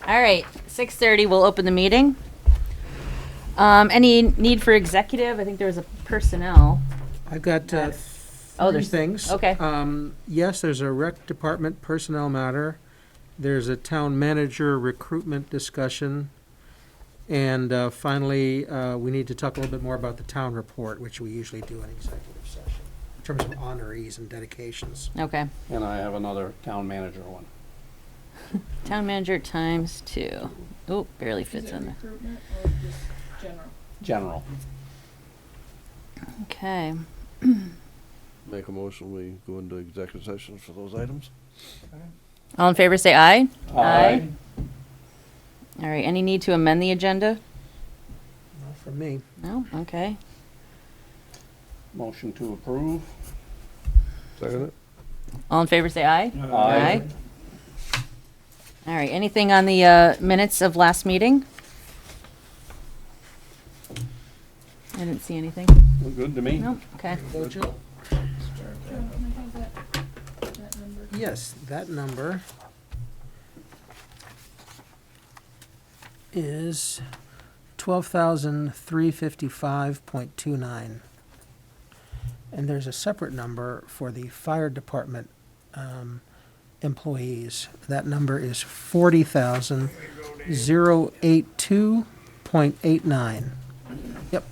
All right, 6:30, we'll open the meeting. Any need for executive? I think there was a personnel. I've got Oh, three there's- things. okay. Yes, there's a rec department personnel matter. There's a town manager recruitment discussion. And finally, we need to talk a little bit more about the town report, which we usually do in executive session, in terms of honorees and dedications. Okay. And I have another town manager one. Town manager times 2. Oh, barely fits in there. Recruitment or just general? General. Okay. Make a motion, we go into executive sessions for those items. All in favor, say aye. Aye. All right, any need to amend the agenda? Not from me. No? Okay. Motion to approve. Second it? All in favor, say aye. Aye. All right, anything on the minutes of last meeting? I didn't see anything. Good to me. No? Okay. Vote, Jill? Can I have that number? Yes, that number is 12,355.29. And there's a separate number for the fire department employees. That number is 40,082.89. Yep.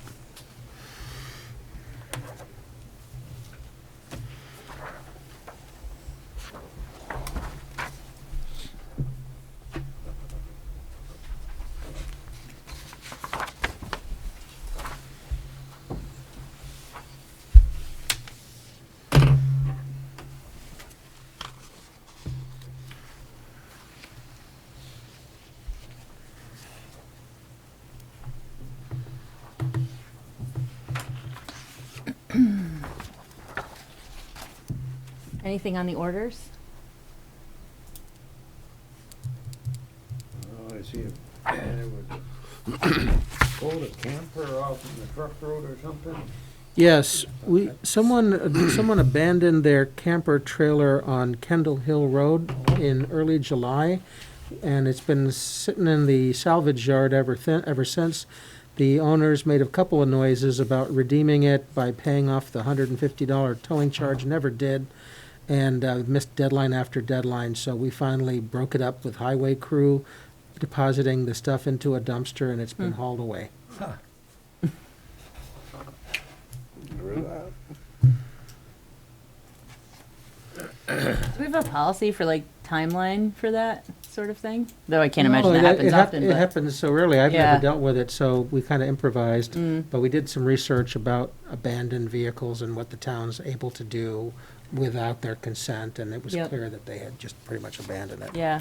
Anything on the orders? Oh, I see there was pulled a camper off in the truck road or something. Yes, someone abandoned their camper trailer on Kendall Hill Road in early July, and it's been sitting in the salvage yard ever since. The owners made a couple of noises about redeeming it by paying off the $150 towing charge, never did, and missed deadline after deadline, so we finally broke it up with highway crew, depositing the stuff into a dumpster, and it's been hauled away. Get rid of that. Do we have a policy for like timeline for that sort of thing? Though I can't imagine No, that happens often, It but. happens so rarely. I've Yeah. never dealt with it, so we kind of improvised. Mm. But we did some research about abandoned vehicles and what the town's able to do without their consent, and it was Yep. clear that they had just pretty much abandoned it. Yeah,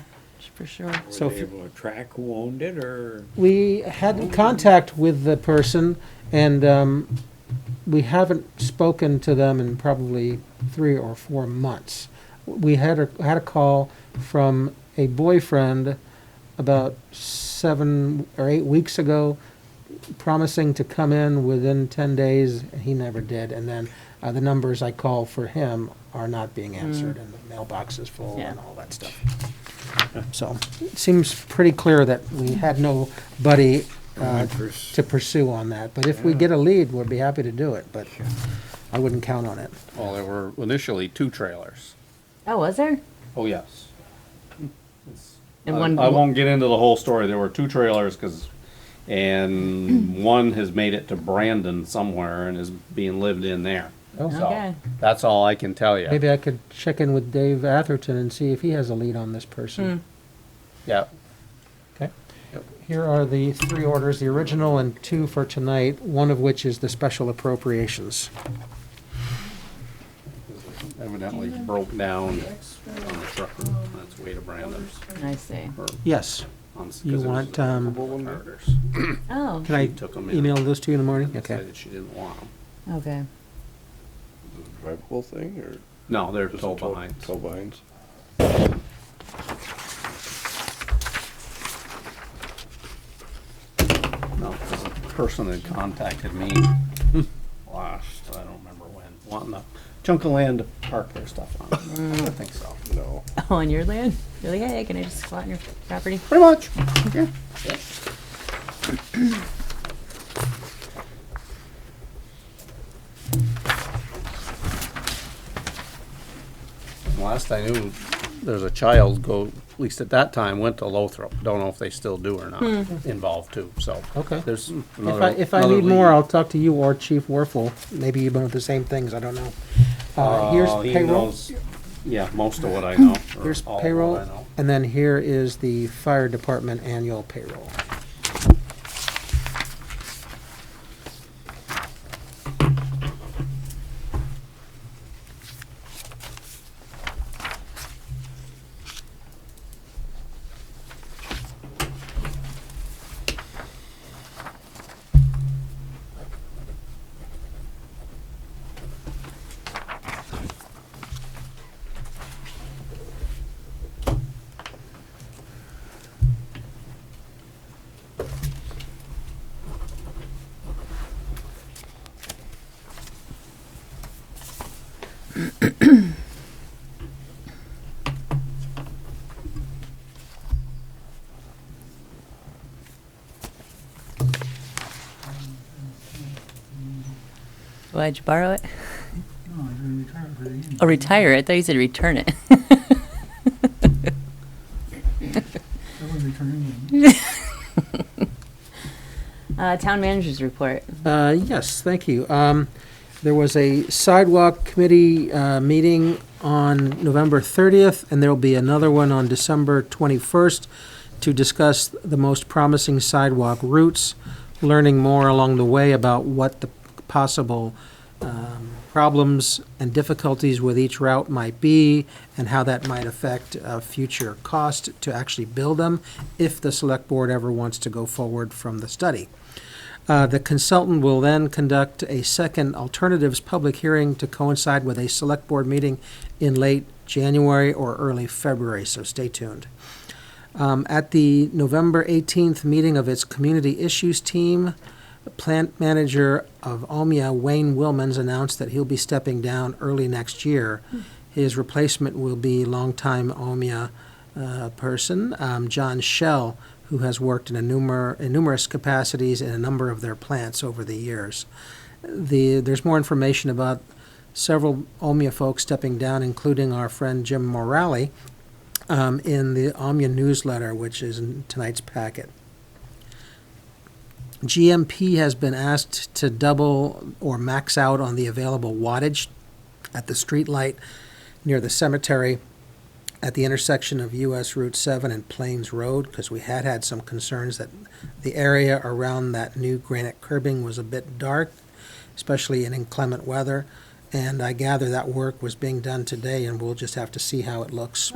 for sure. So Were if they you- able to track who owned it, or? We had contact with the person, and we haven't spoken to them in probably 3 or 4 months. We had a call from a boyfriend about 7 or 8 weeks ago, promising to come in within 10 days. He never did, and then the numbers I call for him are not being answered, and the mailbox is full Yeah. and all that stuff. So it seems pretty clear that we had nobody Interest. to pursue on that. But if we get a lead, we'd be happy to do it, but I wouldn't count on it. Well, there were initially 2 trailers. Oh, was there? Oh, yes. And I- one. I won't get into the whole story. There were 2 trailers and one has made it to Brandon somewhere and is being lived in there. Oh. So, Okay. that's all I can tell you. Maybe I could check in with Dave Atherton and see if he has a lead on this person. Yeah. Okay. Here are the 3 orders, the original and 2 for tonight, one of which is the special appropriations. Evidently broke down Extra, on the truck route on its way to Brandon. orders for- I see. Or Yes. on- 'cause You it was want, orders. Oh, Can I She took 'em in. email those to you in the morning? Okay. Decided she didn't want them. okay. Drivable thing, or No, they're just tow a tow behinds. tow behinds? No, 'cause the person had contacted me last, I don't remember when, wanting a chunk of land to park their stuff on. I think so. No. Oh, on your land? You're like, hey, can I just squat on your property? Pretty much, yeah. Last I knew, there's a child go, at least at that time, went to Lothrop. Don't know if they still do or not, involved too, so. Okay. There's If another. if I another need more, lead. I'll talk to you or Chief Werfel. Maybe you know the same things, I don't know. Here's He payroll, knows, yeah, most of what I know. or here's all of payroll, what I know. and then here is the fire department annual payroll. Why'd you borrow it? No, I didn't return for the evening. Oh, retire it. I thought you said return it. I wasn't returning it. Town manager's report. Yes, thank you. There was a Sidewalk Committee meeting on November 30th, and there will be another one on December 21st to discuss the most promising sidewalk routes, learning more along the way about what the possible problems and difficulties with each route might be, and how that might affect future cost to actually build them, if the select board ever wants to go forward from the study. The consultant will then conduct a second alternatives public hearing to coincide with a select board meeting in late January or early February, so stay tuned. At the November 18th meeting of its community issues team, plant manager of Omia, Wayne Wilmans, announced that he'll be stepping down early next year. His replacement will be longtime Omia person, John Schell, who has worked in numerous capacities in a number of their plants over the years. There's more information about several Omia folks stepping down, including our friend Jim Morale, in the Omia newsletter, which is in tonight's packet. GMP has been asked to double or max out on the available wattage at the street light near the cemetery at the intersection of US Route 7 and Plains Road, because we had some concerns that the area around that new granite curbing was a bit dark, especially in inclement weather. And I gather that work was being done today, and we'll just have to see how it looks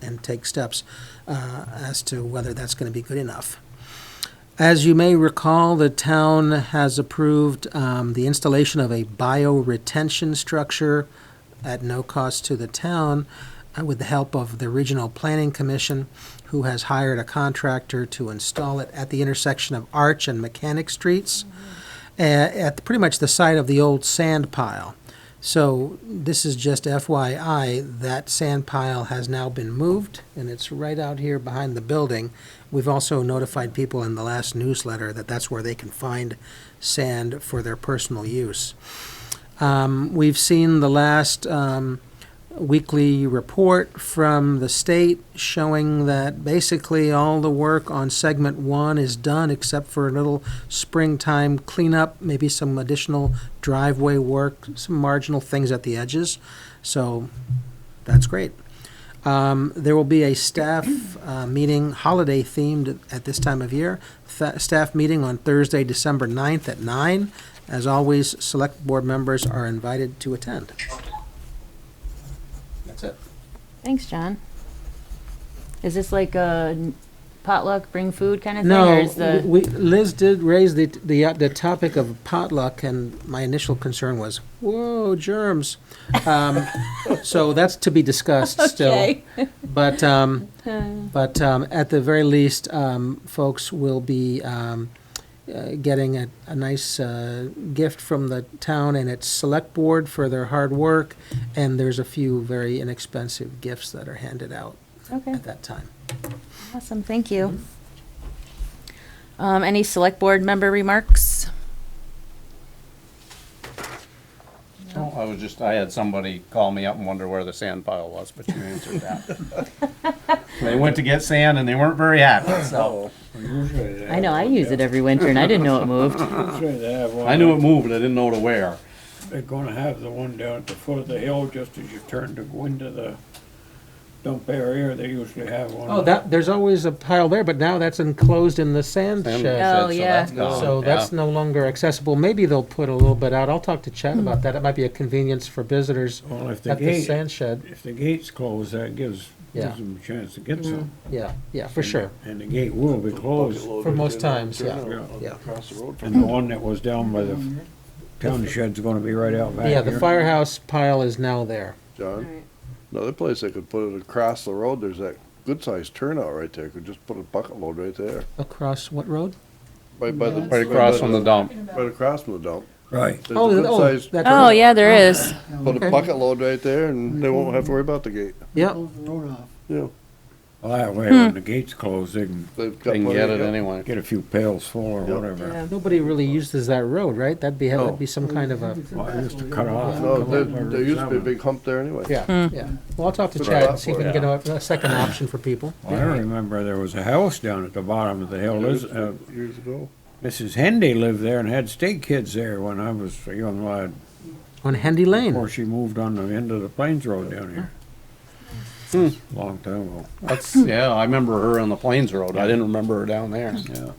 and take steps as to whether that's going to be good enough. As you may recall, the town has approved the installation of a bioretention structure at no cost to the town with the help of the Regional Planning Commission, who has hired a contractor to install it at the intersection of Arch and Mechanic Streets, at pretty much the site of the old sand pile. So this is just FYI, that sand pile has now been moved, and it's right out here behind the building. We've also notified people in the last newsletter that that's where they can find sand for their personal use. We've seen the last weekly report from the state showing that basically all the work on segment 1 is done, except for a little springtime cleanup, maybe some additional driveway work, some marginal things at the edges. So that's great. There will be a staff meeting, holiday themed at this time of year, staff meeting on Thursday, December 9th at 9. As always, select board members are invited to attend. That's it. Thanks, John. Is this like a potluck, bring food kind of thing? Or No, is the Liz did raise the topic of potluck, and my initial concern was, whoa, germs. So that's to be discussed still. Okay. But at the very least, folks will be getting a nice gift from the town and its select board for their hard work, and there's a few very inexpensive gifts that are handed out. Okay, at that time. awesome, thank you. Any select board member remarks? Oh, I had somebody call me up and wonder where the sand pile was, but you answered that. They went to get sand and they weren't very happy, so. Usually they I know, I have use one it every winter and I didn't know it moved. down- Usually they have one. I knew it moved, but I didn't know to where. They're gonna have the one down at the foot of the hill, just as you turn to go into the dump area, they usually have one. Oh, there's always a pile there, but now that's enclosed in the sand Sand shed. shed, Oh, yeah. that's gone, So that's yeah. no longer accessible. Maybe they'll put a little bit out. I'll talk to Chad about that. It might be a convenience for visitors Well, if the at the gate, sand shed. if the gate's closed, that gives Yeah. them a chance to get some. Yeah, for sure. And the gate will be closed. For most times, yeah. Yeah. Across the road And from the one that was down by the town shed's gonna be right out back Yeah, the here. firehouse pile is now there. John. Another place they could put it across the road, there's that good sized turnout right there. Could just put a bucket load right there. Across what road? Right by the. Right across from the dump. Right across from the dump. Right. There's a good sized, that Oh, road. yeah, there is. put Okay. a bucket load right there and they won't have to worry about the gate. Yep. Yeah. Well, that way, when the gate's closed, they can They've got They can plenty- get it yep. anyway. get a few pails full or Yep. whatever. Yeah. Nobody really uses that road, right? That'd be No. some kind of a, Well, I used to cut off. No, Come there, up over there used to be a 7. big hump there anyway. yeah, yeah. Well, I'll talk to Good Chad spot and see if for we it. can get a second option for people. Well, I remember there was a house down at the bottom of the hill. Years ago. Mrs. Hendy lived there and had state kids there when I was a young lad. On Hendy Lane. Before she moved on the end of the Plains Road down here. Long time ago. That's, yeah, I remember her on the Plains Road. I didn't remember her down there. Yeah.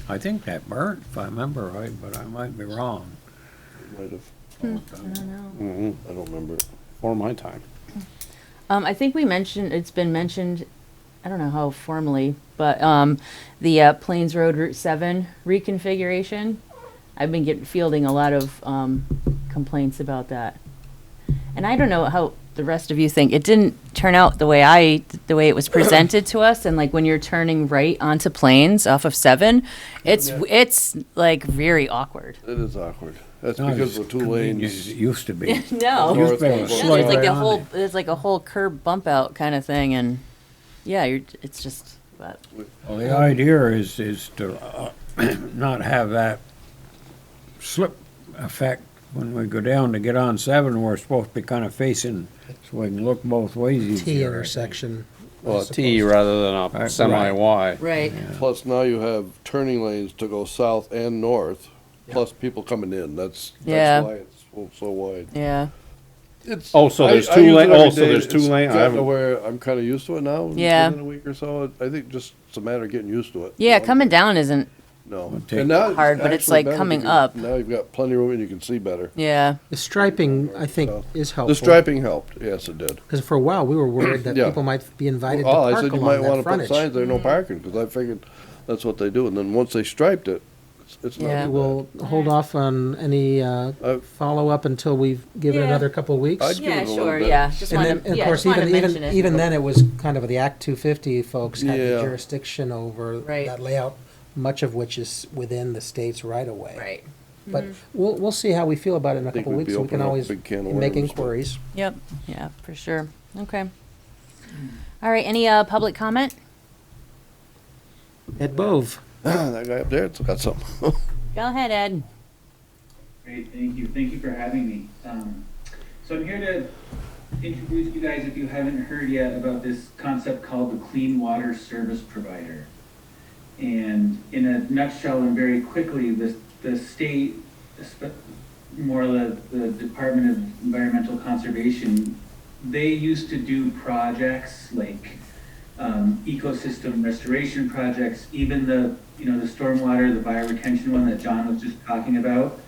I think that burnt, if I remember right, but I might be wrong. Might have. I don't know. Mhm. I don't remember. Before my time. I think it's been mentioned, I don't know how formally, but, the, Plains Road Route 7 reconfiguration. I've been fielding a lot of, complaints about that. And I don't know how the rest of you think. It didn't turn out the way it was presented to us. And like when you're turning right onto Plains off of 7, it's like very awkward. It is awkward. That's Not because as of the 2 convenient lanes. as it used to be. No. North Used to be able goes to Yeah, on. slide there's like right a on whole it. there's like a whole curb bump out kind of thing, and yeah, it's just but Well, the idea is to not have that slip effect when we go down to get on 7. We're supposed to be kind of facing so we can look both ways easier. T I think. intersection. Well, a T rather than a Right. semi-Y. right. Yeah. Plus now you have turning lanes to go south and north, plus people coming in. That's Yeah. why it's so wide. Yeah. It's. Oh, so there's I two use it lane- every oh, so day. there's two It's lane- I gotten to haven't- where I'm kinda used to it now. Yeah. Within a week or so, I think just it's a matter of getting used to it. Yeah, You know? coming down isn't. No. take And now it's hard, but it's actually like better coming because up. Now you've got plenty of room and you can see better. Yeah. The striping, I think, is helpful. The striping helped, yes, it did. Because for a while, we were worried that Yeah. people might be invited to Oh, I park said you might along wanna that put frontage. signs there, no parking, because I figured that's what they do. And then once they striped it, it's not Yeah. too bad. We'll hold off on any follow-up until we've given it Yeah. another couple of weeks. I'd give Yeah, it a little sure. bit. Yeah. Just And wanted. then, and Yeah, of course, just wanted to mention even it. even then, it was kind of the Act 250 folks had the Yeah. jurisdiction over Right. that layout, much of which is within the state's right of way. Right. But we'll see how we feel about it in a I think couple of we'd be weeks. We can opening up a always big can of make worms, but- inquiries. Yep. Yeah, for sure. Okay. All right. Any public comment? Ed Bove. That guy up there's got something. Go ahead, Ed. Great, thank you. Thank you for having me. So I'm here to introduce you guys, if you haven't heard yet, about this concept called the Clean Water Service Provider. And in a nutshell and very quickly, the state, more the Department of Environmental Conservation, they used to do projects like ecosystem restoration projects, even the stormwater, the bioretention one that John was just talking about.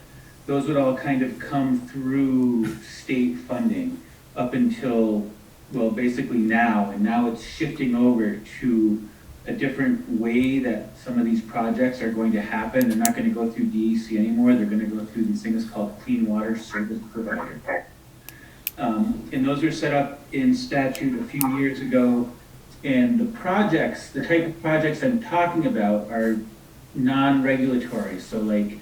Those would all kind of come through state funding up until, well, basically now, and now it's shifting over to a different way that some of these projects are going to happen. They're not going to go through DEC anymore. They're going to go through these things called Clean Water Service Provider. And those were set up in statute a few years ago. And the projects, the type of projects I'm talking about are non-regulatory. So like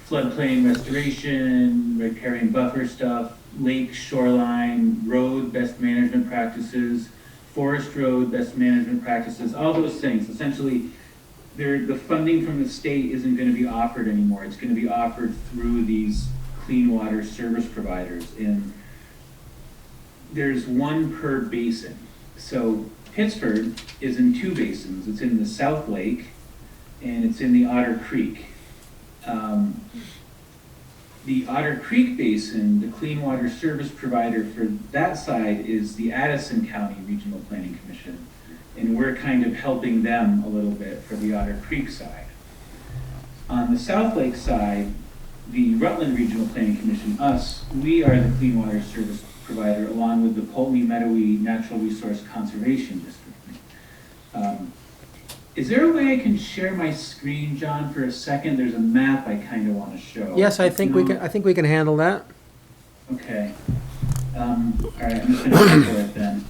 floodplain restoration, riparian buffer stuff, lake shoreline, road best management practices, forest road, best management practices, all those things. Essentially, the funding from the state isn't gonna be offered anymore. It's gonna be offered through these clean water service providers. And there's one per basin. So Pittsford is in two basins. It's in the South Lake and it's in the Otter Creek. The Otter Creek Basin, the clean water service provider for that side is the Addison County Regional Planning Commission. And we're kind of helping them a little bit for the Otter Creek side. On the South Lake side, the Rutland Regional Planning Commission, we are the clean water service provider along with the Poultney Meadowy Natural Resource Conservation District. Is there a way I can share my screen, John, for a second? There's a map I kind of want to show. Yes, I think we can handle that. Okay. All right, I'm just gonna go for it then.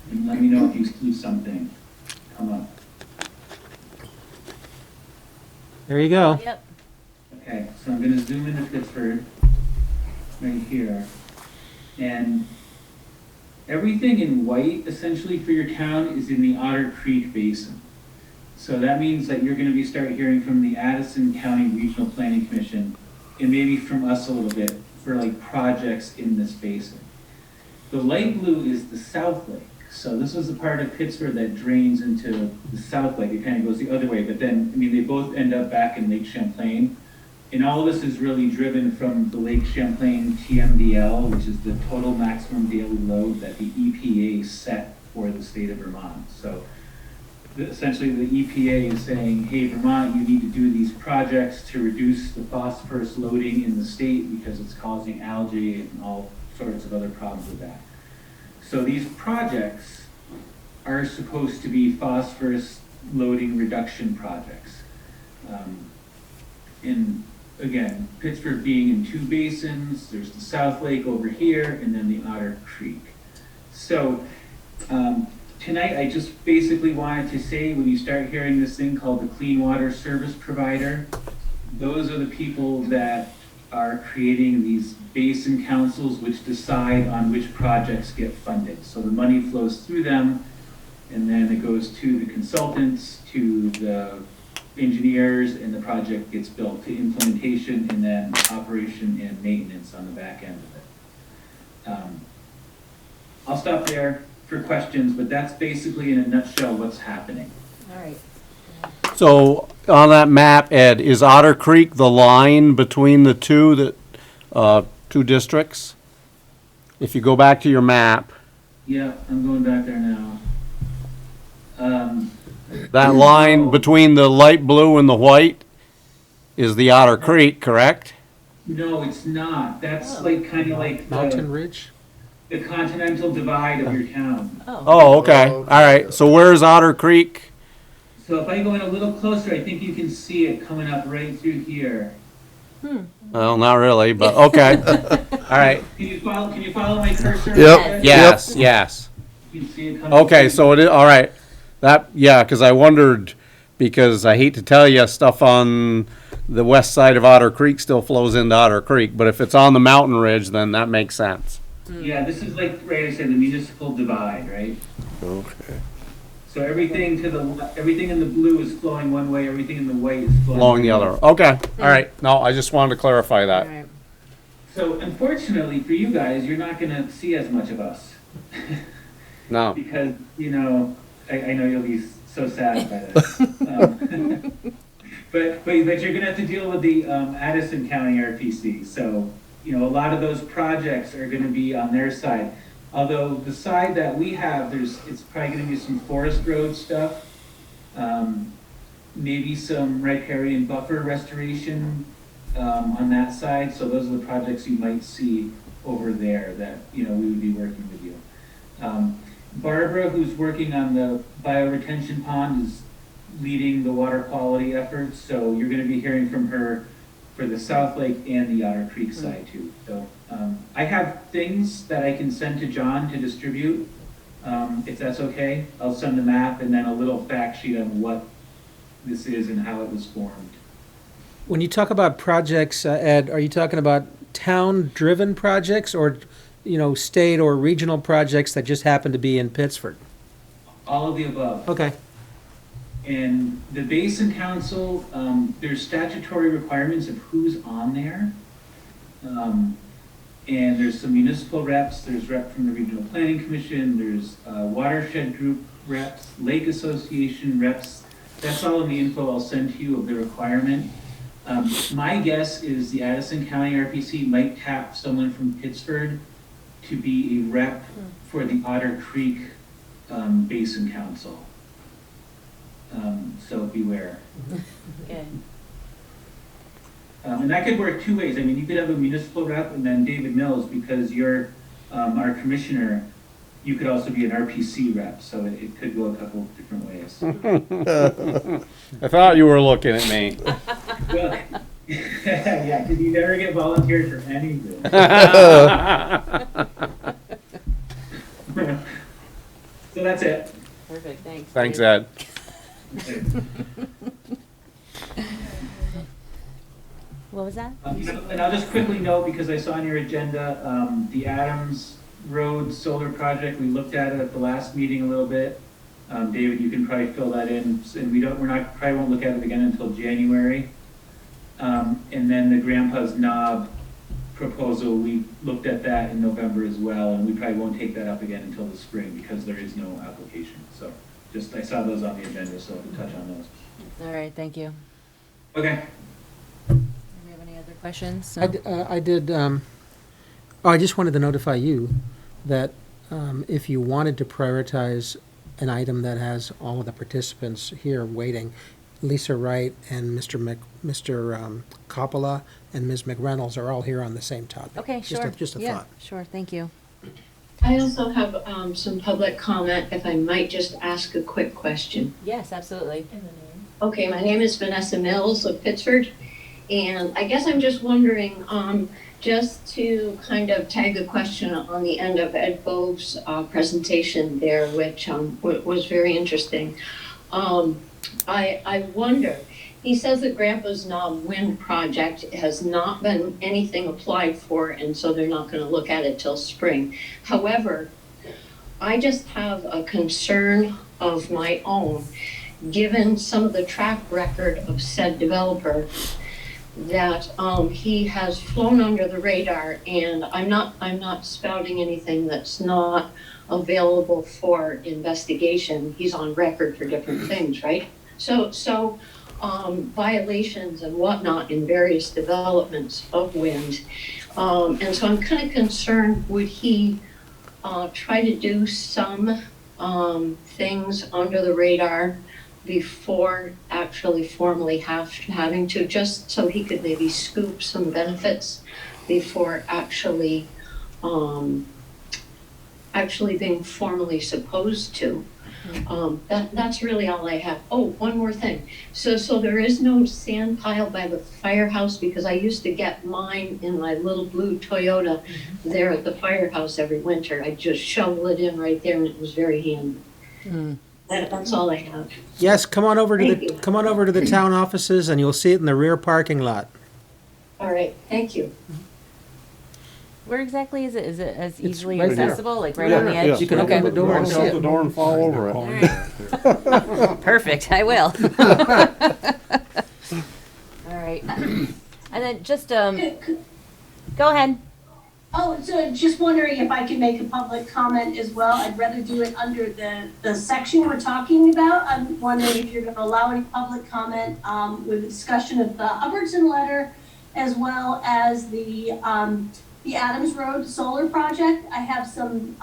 And let me know if you see something come up. There you go. Yep. Okay, so I'm gonna zoom into Pittsford, right here. And everything in white, essentially, for your town is in the Otter Creek Basin. So that means that you're gonna start hearing from the Addison County Regional Planning Commission, and maybe from us a little bit, for like projects in this basin. The light blue is the South Lake. So this is the part of Pittsford that drains into the South Lake. It kind of goes the other way, but then, I mean, they both end up back in Lake Champlain. And all of this is really driven from the Lake Champlain TMDL, which is the total maximum daily load that the EPA set for the state of Vermont. So essentially the EPA is saying, hey, Vermont, you need to do these projects to reduce the phosphorus loading in the state because it's causing algae and all sorts of other problems with that. So these projects are supposed to be phosphorus loading reduction projects. And again, Pittsford being in two basins, there's the South Lake over here and then the Otter Creek. So tonight I just basically wanted to say, when you start hearing this thing called the Clean Water Service Provider, those are the people that are creating these basin councils which decide on which projects get funded. So the money flows through them and then it goes to the consultants, to the engineers, and the project gets built to implementation and then operation and maintenance on the back end of it. I'll stop there for questions, but that's basically in a nutshell what's happening. All right. So on that map, Ed, is Otter Creek the line between the two two districts? If you go back to your map, Yeah, I'm going back there now. that line between the light blue and the white is the Otter Creek, correct? No, it's not. That's like kind of like Mountain Ridge? the continental divide of your town. Oh, okay. All right. So where's Otter Creek? So if I go in a little closer, I think you can see it coming up right through here. Well, not really, but okay. All right. Can you follow my cursor? Yep. Yes, yes. You can see it coming. Okay, so it is, all right. Because I wondered, because I hate to tell you, stuff on the west side of Otter Creek still flows into Otter Creek, but if it's on the mountain ridge, then that makes sense. Yeah, this is like, right, I said, the municipal divide, right? Okay. So everything everything in the blue is flowing one way, everything in the white is flowing Along the other. Okay, all right. No, I just wanted to clarify All that. right. So unfortunately for you guys, you're not gonna see as much of us. No. Because, you know, I know you'll be so sad by this. But you're gonna have to deal with the Addison County RPC. So, you know, a lot of those projects are gonna be on their side. Although the side that we have, it's probably gonna be some forest road stuff. Maybe some riparian buffer restoration on that side. So those are the projects you might see over there that, you know, we would be working with you. Barbara, who's working on the bioretention pond, is leading the water quality efforts. So you're gonna be hearing from her for the South Lake and the Otter Creek side too. So I have things that I can send to John to distribute, if that's okay. I'll send the map and then a little fact sheet on what this is and how it was formed. When you talk about projects, Ed, are you talking about town-driven projects or state or regional projects that just happen to be in Pittsford? All of the above. Okay. And the Basin Council, there's statutory requirements of who's on there. And there's some municipal reps, there's rep from the Regional Planning Commission, there's watershed group reps, Lake Association reps. That's all in the info I'll send to you of the requirement. My guess is the Addison County RPC might tap someone from Pittsford to be a rep for the Otter Creek Basin Council. So beware. Okay. And that could work two ways. I mean, you could have a municipal rep and then David Mills, because you're our commissioner, you could also be an RPC rep, so it could go a couple different ways. I thought you were looking at me. Well, yeah, because you never get volunteered for anything. So that's it. Perfect, thanks. Thanks, Dave. Ed. What was that? And I'll just quickly note, because I saw on your agenda, the Adams Road Solar Project, we looked at it at the last meeting a little bit. David, you can probably fill that in, and probably won't look at it again until January. And then the Grandpa's Knob proposal, we looked at that in November as well, and we probably won't take that up again until the spring because there is no application. So I saw those on the agenda, so to touch on those. All right, thank you. Okay. Do we have any other questions? No? I did, I just wanted to notify you that if you wanted to prioritize an item that has all of the participants here waiting, Lisa Wright and Mr. Coppola and Ms. McReynolds are all here on the same topic. Okay, sure. Just a Yeah, thought. sure, thank you. I also have some public comment, if I might just ask a quick question. Yes, absolutely. Okay, my name is Vanessa Mills of Pittsford, and I guess I'm just wondering, just to kind of tag a question on the end of Ed Bove's presentation there, which was very interesting. I wonder, he says that Grandpa's Knob Wind Project has not been anything applied for, and so they're not going to look at it till spring. However, I just have a concern of my own, given some of the track record of said developer, that he has flown under the radar, and I'm not spouting anything that's not available for investigation. He's on record for different things, right? So violations and whatnot in various developments of wind. And so I'm kind of concerned, would he try to do some things under the radar before actually formally having to, just so he could maybe scoop some benefits before actually being formally supposed to. That's really all I have. Oh, one more thing. So there is no sand pile by the firehouse, because I used to get mine in my little blue Toyota there at the firehouse every winter. I just shovel it in right there, and it was very handy. That's all I have. Yes, come on over to Thank you. come on over to the town offices, and you'll see it in the rear parking lot. All right, thank you. Where exactly is it? Is it as easily right there. accessible, like right on the edge? You can open the door and Walk see out it. the door and fall over it. All right. Perfect, I will. All right. And then just, go ahead. Oh, so just wondering if I can make a public comment as well. I'd rather do it under the section we're talking about. I'm wondering if you're going to allow any public comment with a discussion of the Hubbardton letter, as well as the Adams Road Solar Project. I have some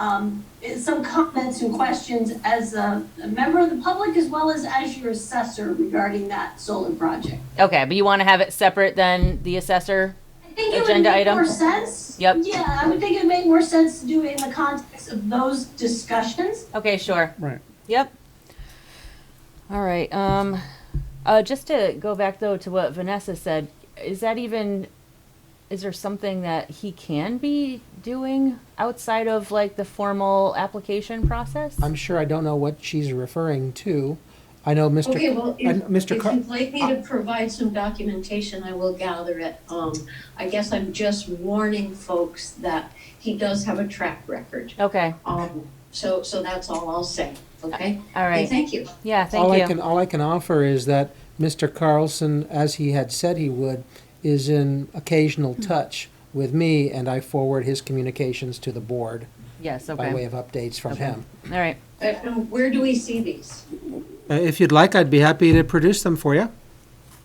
comments and questions as a member of the public, as well as your assessor regarding that solar project. Okay, but you want to have it separate than the assessor? I think it would Agenda make item? more sense. Yep. Yeah, I would think it would make more sense to do it in the context of those discussions. Okay, sure. Right. Yep. All right, just to go back though to what Vanessa said, is there something that he can be doing outside of like the formal application process? I'm sure I don't know what she's referring to. I know Mr. Okay, well, Mr. if Car- you'd like me to provide some documentation, I will gather it. I guess I'm just warning folks that he does have a track record. Okay, So that's all I'll say, okay? all Okay, right. thank you. Yeah, thank you. All I can offer is that Mr. Carlson, as he had said he would, is in occasional touch with me, and I forward his communications to the board Yes, by way okay. of updates from Okay. him. All right. Where do we see these? If you'd like, I'd be happy to produce them for you.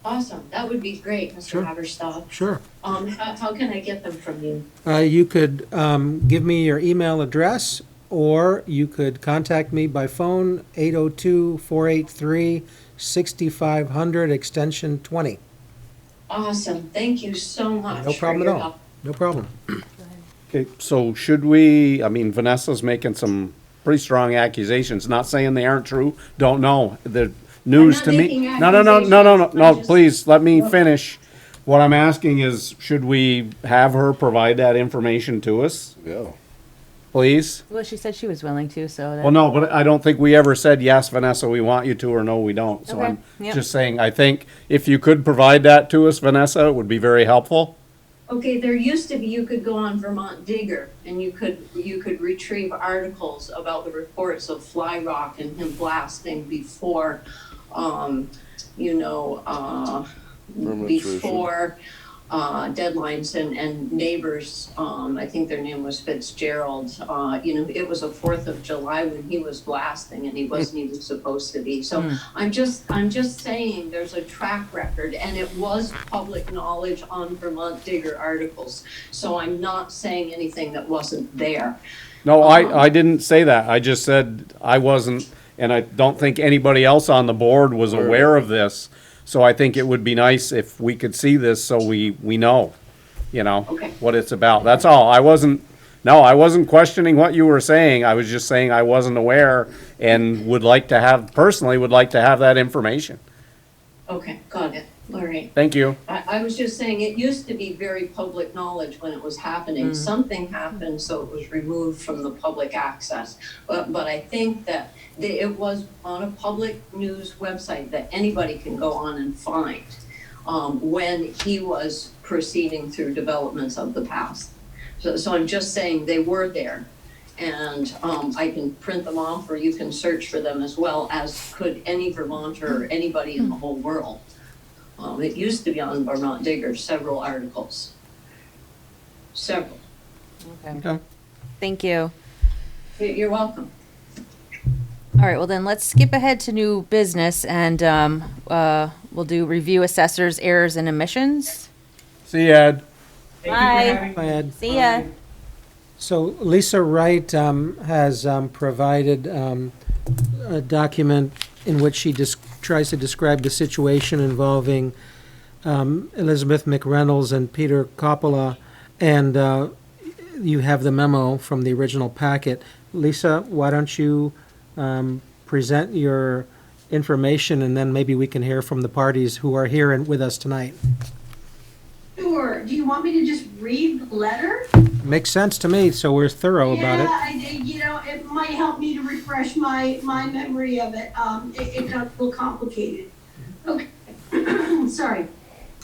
Awesome, that would be great, Sure. Mr. Haverstock. Sure. How can I get them from you? You could give me your email address, or you could contact me by phone, 802-483-6500, extension 20. Awesome, thank you so much. No for problem at your all. help. No problem. Okay, so should we, I mean, Vanessa's making some pretty strong accusations, not saying they aren't true, don't know. The news not to me. making No, I'm just- please, let me finish. What I'm asking is, should we have her provide that information to us, Yeah. please? Well, she said she was willing to, so that. Well, no, but I don't think we ever said, yes, Vanessa, we want you to, or no, we don't. So Okay, I'm yep. just saying, I think if you could provide that to us, Vanessa, it would be very helpful. Okay, there used to be, you could go on Vermont Digger and you could retrieve articles about the reports of Fly Rock and him blasting before, before deadlines and neighbors, I think their name was Fitzgerald, it was a 4th of July when he was blasting and he wasn't even supposed to be. So I'm just saying there's a track record and it was public knowledge on Vermont Digger articles. So I'm not saying anything that wasn't there. No, I didn't say that. I just said I wasn't, and I don't think anybody else on the board was aware of this. So I think it would be nice if we could see this so we know, Okay. what it's about. That's all. I wasn't questioning what you were saying. I was just saying I wasn't aware and personally would like to have that information. Okay, got it. All right. Thank you. I was just saying, it used to be very public knowledge when it was happening. Something happened, so it was removed from the public access. But I think that it was on a public news website that anybody can go on and find when he was proceeding through developments of the past. So I'm just saying they were there. And I can print them off, or you can search for them as well, as could any Vermonter or anybody in the whole world. It used to be on Vermont Digger, several articles. Several. Okay. Thank you. You're welcome. All right, well then, let's skip ahead to new business and we'll do review assessors, errors and omissions. See you, Ed. Bye. Hi, Ed. See ya. So Lisa Wright has provided a document in which she tries to describe the situation involving Elizabeth McReynolds and Peter Coppola, and you have the memo from the original packet. Lisa, why don't you present your information, and then maybe we can hear from the parties who are here and with us tonight. Sure. Do you want me to just read the letter? Makes sense to me, so we're thorough about it. It might help me to refresh my memory of it. It got a little complicated. Okay, sorry.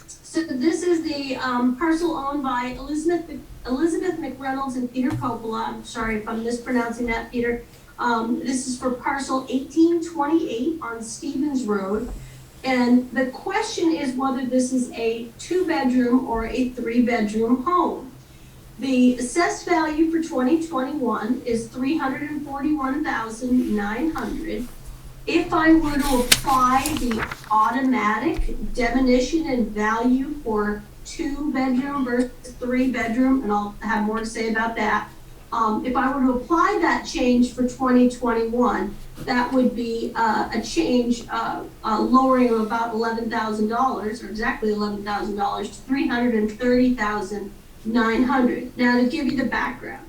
So this is the parcel owned by Elizabeth McReynolds and Peter Coppola. I'm sorry if I'm mispronouncing that, Peter. This is for parcel 1828 on Stevens Road. And the question is whether this is a 2-bedroom or a 3-bedroom home. The assessed value for 2021 is $341,900. If I were to apply the automatic definition and value for 2-bedroom versus 3-bedroom, and I'll have more to say about that. If I were to apply that change for 2021, that would be a change, lowering of about $11,000, or exactly $11,000 to $330,900. Now, to give you the background,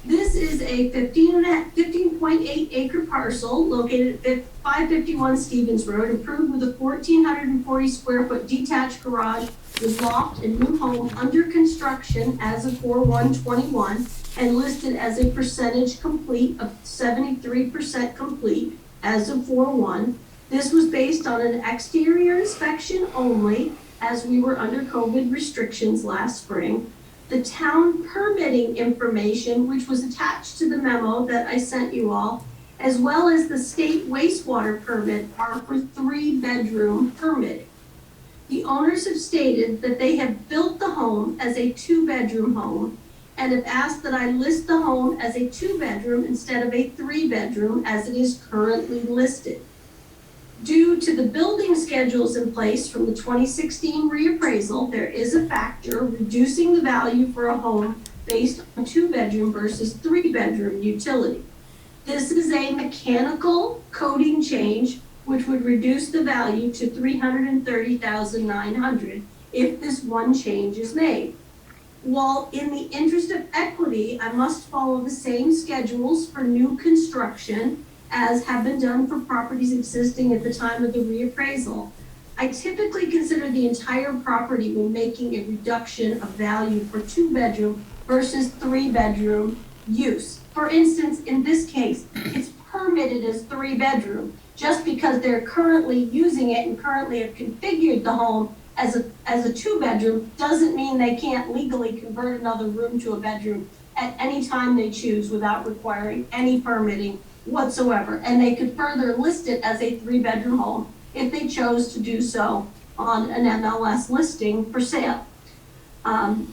this is a 15.8 acre parcel located at 551 Stevens Road, approved with a 1,440 square foot detached garage with loft and new home under construction as of 4/1/21, and listed as a percentage complete of 73% complete as of 4/1. This was based on an exterior inspection only, as we were under COVID restrictions last spring. The town permitting information, which was attached to the memo that I sent you all, as well as the state wastewater permit, are for 3-bedroom permitting. The owners have stated that they have built the home as a 2-bedroom home and have asked that I list the home as a 2-bedroom instead of a 3-bedroom as it is currently listed. Due to the building schedules in place from the 2016 reappraisal, there is a factor reducing the value for a home based on 2-bedroom versus 3-bedroom utility. This is a mechanical coding change which would reduce the value to $330,900 if this one change is made. While in the interest of equity, I must follow the same schedules for new construction as have been done for properties existing at the time of the reappraisal. I typically consider the entire property when making a reduction of value for 2-bedroom versus 3-bedroom use. For instance, in this case, it's permitted as 3-bedroom. Just because they're currently using it and currently have configured the home as a 2-bedroom doesn't mean they can't legally convert another room to a bedroom at any time they choose without requiring any permitting whatsoever. And they could further list it as a 3-bedroom home if they chose to do so on an MLS listing for sale.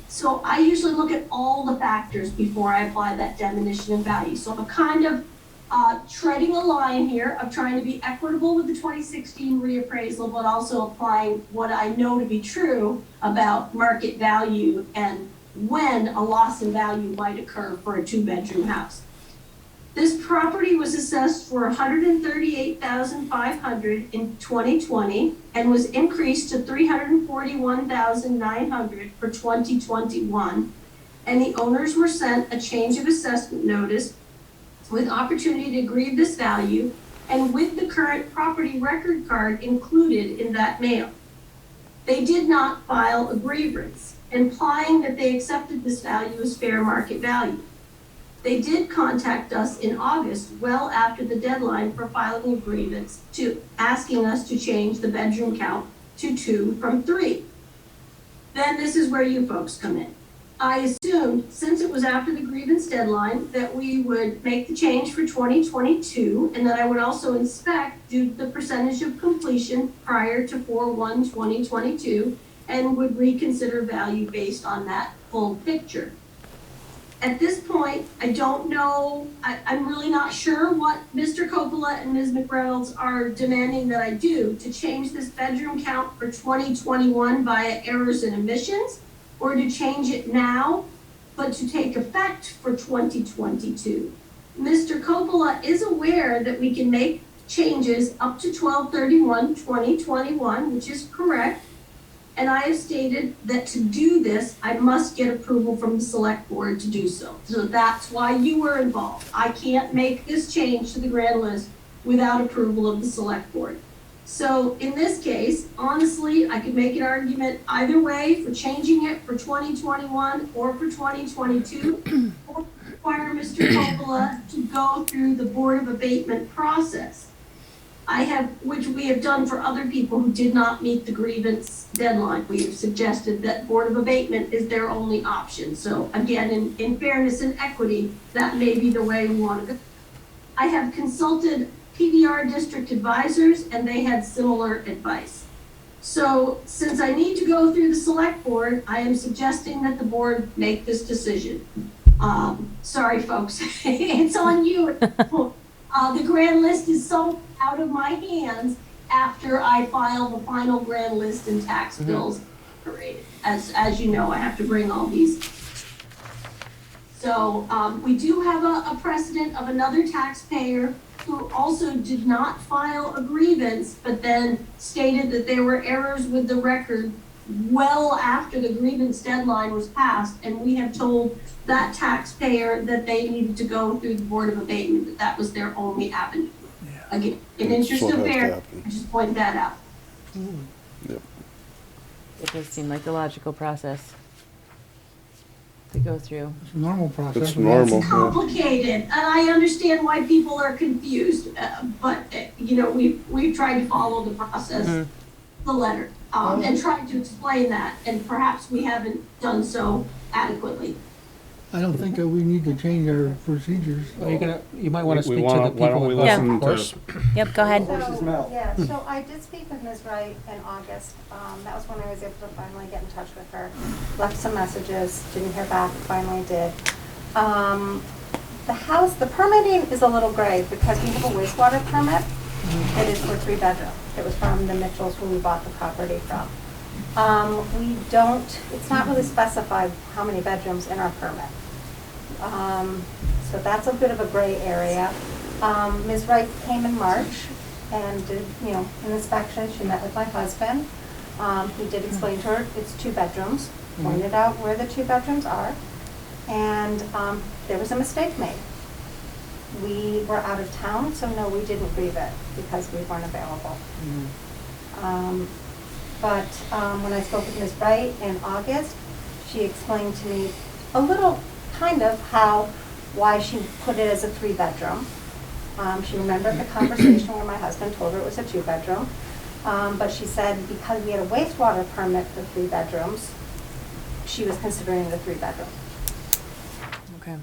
So I usually look at all the factors before I apply that diminution in value. So I'm kind of treading a line here of trying to be equitable with the 2016 reappraisal, but also applying what I know to be true about market value and when a loss in value might occur for a 2-bedroom house. This property was assessed for $138,500 in 2020 and was increased to $341,900 for 2021. And the owners were sent a change of assessment notice with opportunity to grieve this value and with the current property record card included in that mail. They did not file a grievance, implying that they accepted this value as fair market value. They did contact us in August, well after the deadline for filing a grievance, asking us to change the bedroom count to 2 from 3. Then this is where you folks come in. I assumed, since it was after the grievance deadline, that we would make the change for 2022 and that I would also inspect due to the percentage of completion prior to 4/1/2022 and would reconsider value based on that full picture. At this point, I don't know, I'm really not sure what Mr. Coppola and Ms. McReynolds are demanding that I do to change this bedroom count for 2021 via errors and omissions, or to change it now, but to take effect for 2022. Mr. Coppola is aware that we can make changes up to 12/31/2021, which is correct. And I have stated that to do this, I must get approval from the select board to do so. So that's why you were involved. I can't make this change to the grand list without approval of the select board. So in this case, honestly, I could make an argument either way for changing it for 2021 or for 2022, or require Mr. Coppola to go through the Board of Abatement process. Which we have done for other people who did not meet the grievance deadline. We have suggested that Board of Abatement is their only option. So again, in fairness and equity, that may be the way we want to go. I have consulted PDR district advisors and they had similar advice. So since I need to go through the select board, I am suggesting that the board make this decision. Sorry folks, it's on you. The grand list is so out of my hands after I file the final grand list and tax bills. As you know, I have to bring all these. So we do have a precedent of another taxpayer who also did not file a grievance, but then stated that there were errors with the record well after the grievance deadline was passed, and we have told that taxpayer that they needed to go through the Board of Abatement, that was their only avenue. Again, in interest of fairness, I just point that out. It does seem like a logical process. to go through. It's a normal process. It's normal. It's complicated, and I understand why people are confused, but, you know, we've tried to follow the process, the letter, and tried to explain that, and perhaps we haven't done so adequately. I don't think that we need to change our procedures. You might want to We speak to wanna- the why don't people we involved, listen of course. Yep, go ahead. Yeah, so I did speak with Ms. Wright in August. That was when I was able to finally get in touch with her. Left some messages, didn't hear back, finally did. The permitting is a little gray because we have a wastewater permit. It is for 3 bedroom. It was from the Mitchells who we bought the property from. It's not really specified how many bedrooms in our permit. So that's a bit of a gray area. Ms. Wright came in March and did, an inspection. She met with my husband. He did explain to her it's 2 bedrooms, pointed out where the 2 bedrooms are, and there was a mistake made. We were out of town, so no, we didn't grieve it because we weren't available. But when I spoke with Ms. Wright in August, she explained to me a little kind of why she put it as a 3 bedroom. She remembered the conversation where my husband told her it was a 2 bedroom. But she said because we had a wastewater permit for 3 bedrooms, she was considering the 3 bedroom. Okay.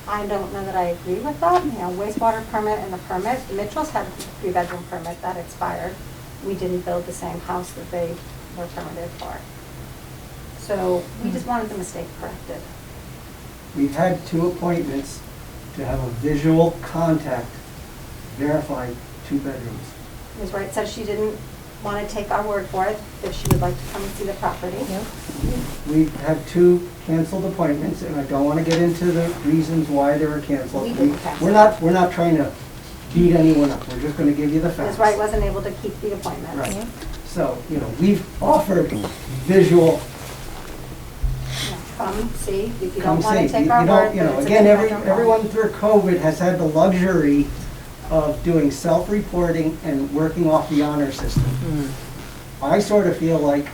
I don't know that I agree with that. Wastewater permit and the permit, Mitchell's had a 3 bedroom permit that expired. We didn't build the same house that they were permitted for. So we just wanted the mistake corrected. We've had 2 appointments to have a visual contact verify 2 bedrooms. Ms. Wright said she didn't want to take our word for it, that she would like to come and see the property. We've had 2 canceled appointments, and I don't want to get into the reasons why they were canceled. We didn't cancel. We're not trying to beat anyone up. We're just going to give you the facts. Ms. Wright wasn't able to keep the appointments. Right. So, we've offered visual. Come see, if you Come don't want to see. take our word. that it's a Again, good bedroom home. everyone through COVID has had the luxury of doing self-reporting and working off the honor system. I sort of feel like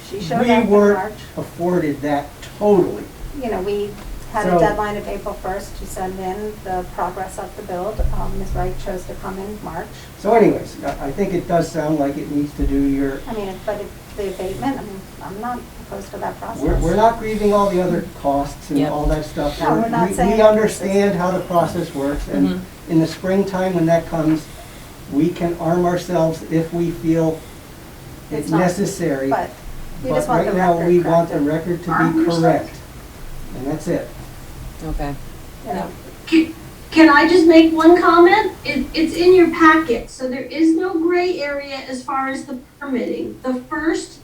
She showed we up in weren't March. afforded that totally. We had a So- deadline of April 1st to send in the progress of the build. Ms. Wright chose to come in March. So anyways, I think it does sound like it needs to do your, But the abatement, I'm not opposed to that process. we're not grieving all the other costs and Yep. all that stuff. No, we're not saying We that understand how the process works, and in the springtime when that comes, we can arm ourselves if we feel it's It's not- necessary. But we But just want right the now, record we want the corrected. record to Arm be yourself. correct. And that's it. Okay. Can I just make one comment? It's in your packet, so there is no gray area as far as the permitting. The first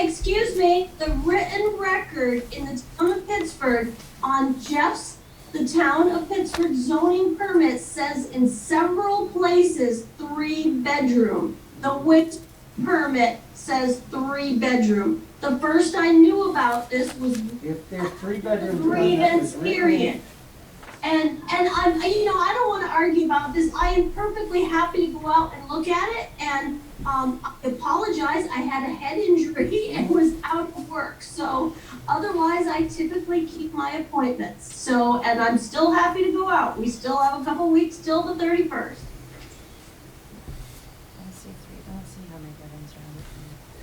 excuse me, the written record in the town of Pittsford on the town of Pittsford zoning permit says in several places 3 bedroom. The WIT permit says 3 bedroom. The first I knew about this was If there's 3 bedrooms. grievance period. And I'm, I don't want to argue about this. I am perfectly happy to go out and look at it. And I apologize. I had a head injury and was out of work. So otherwise, I typically keep my appointments. So, and I'm still happy to go out. We still have a couple weeks till the 31st.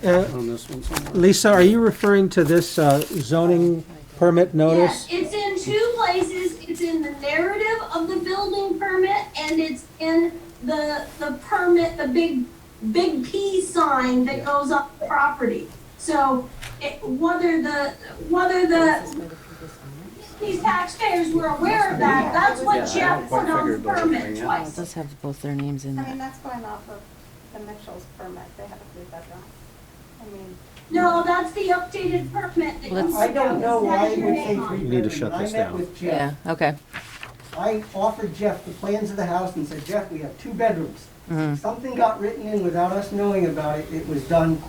On this one somewhere. Lisa, are you referring to this zoning permit notice? Yes, it's in 2 places. It's in the narrative of the building permit, and it's in the permit, the big P sign that goes up the property. So whether these taxpayers were aware of that, that's what Jeff put on the permit It twice. does have both their names in there. That's going off of the Mitchell's permit. They have a 3 bedroom. No, that's the updated permit that Let's- you I don't know why it your would name say on 3 it. You need to bedroom. shut When this I met down. with Yeah, Jeff, okay. I offered Jeff the plans of the house and said, Jeff, we have 2 bedrooms. Mhm. Something got written in without us knowing about it. It was done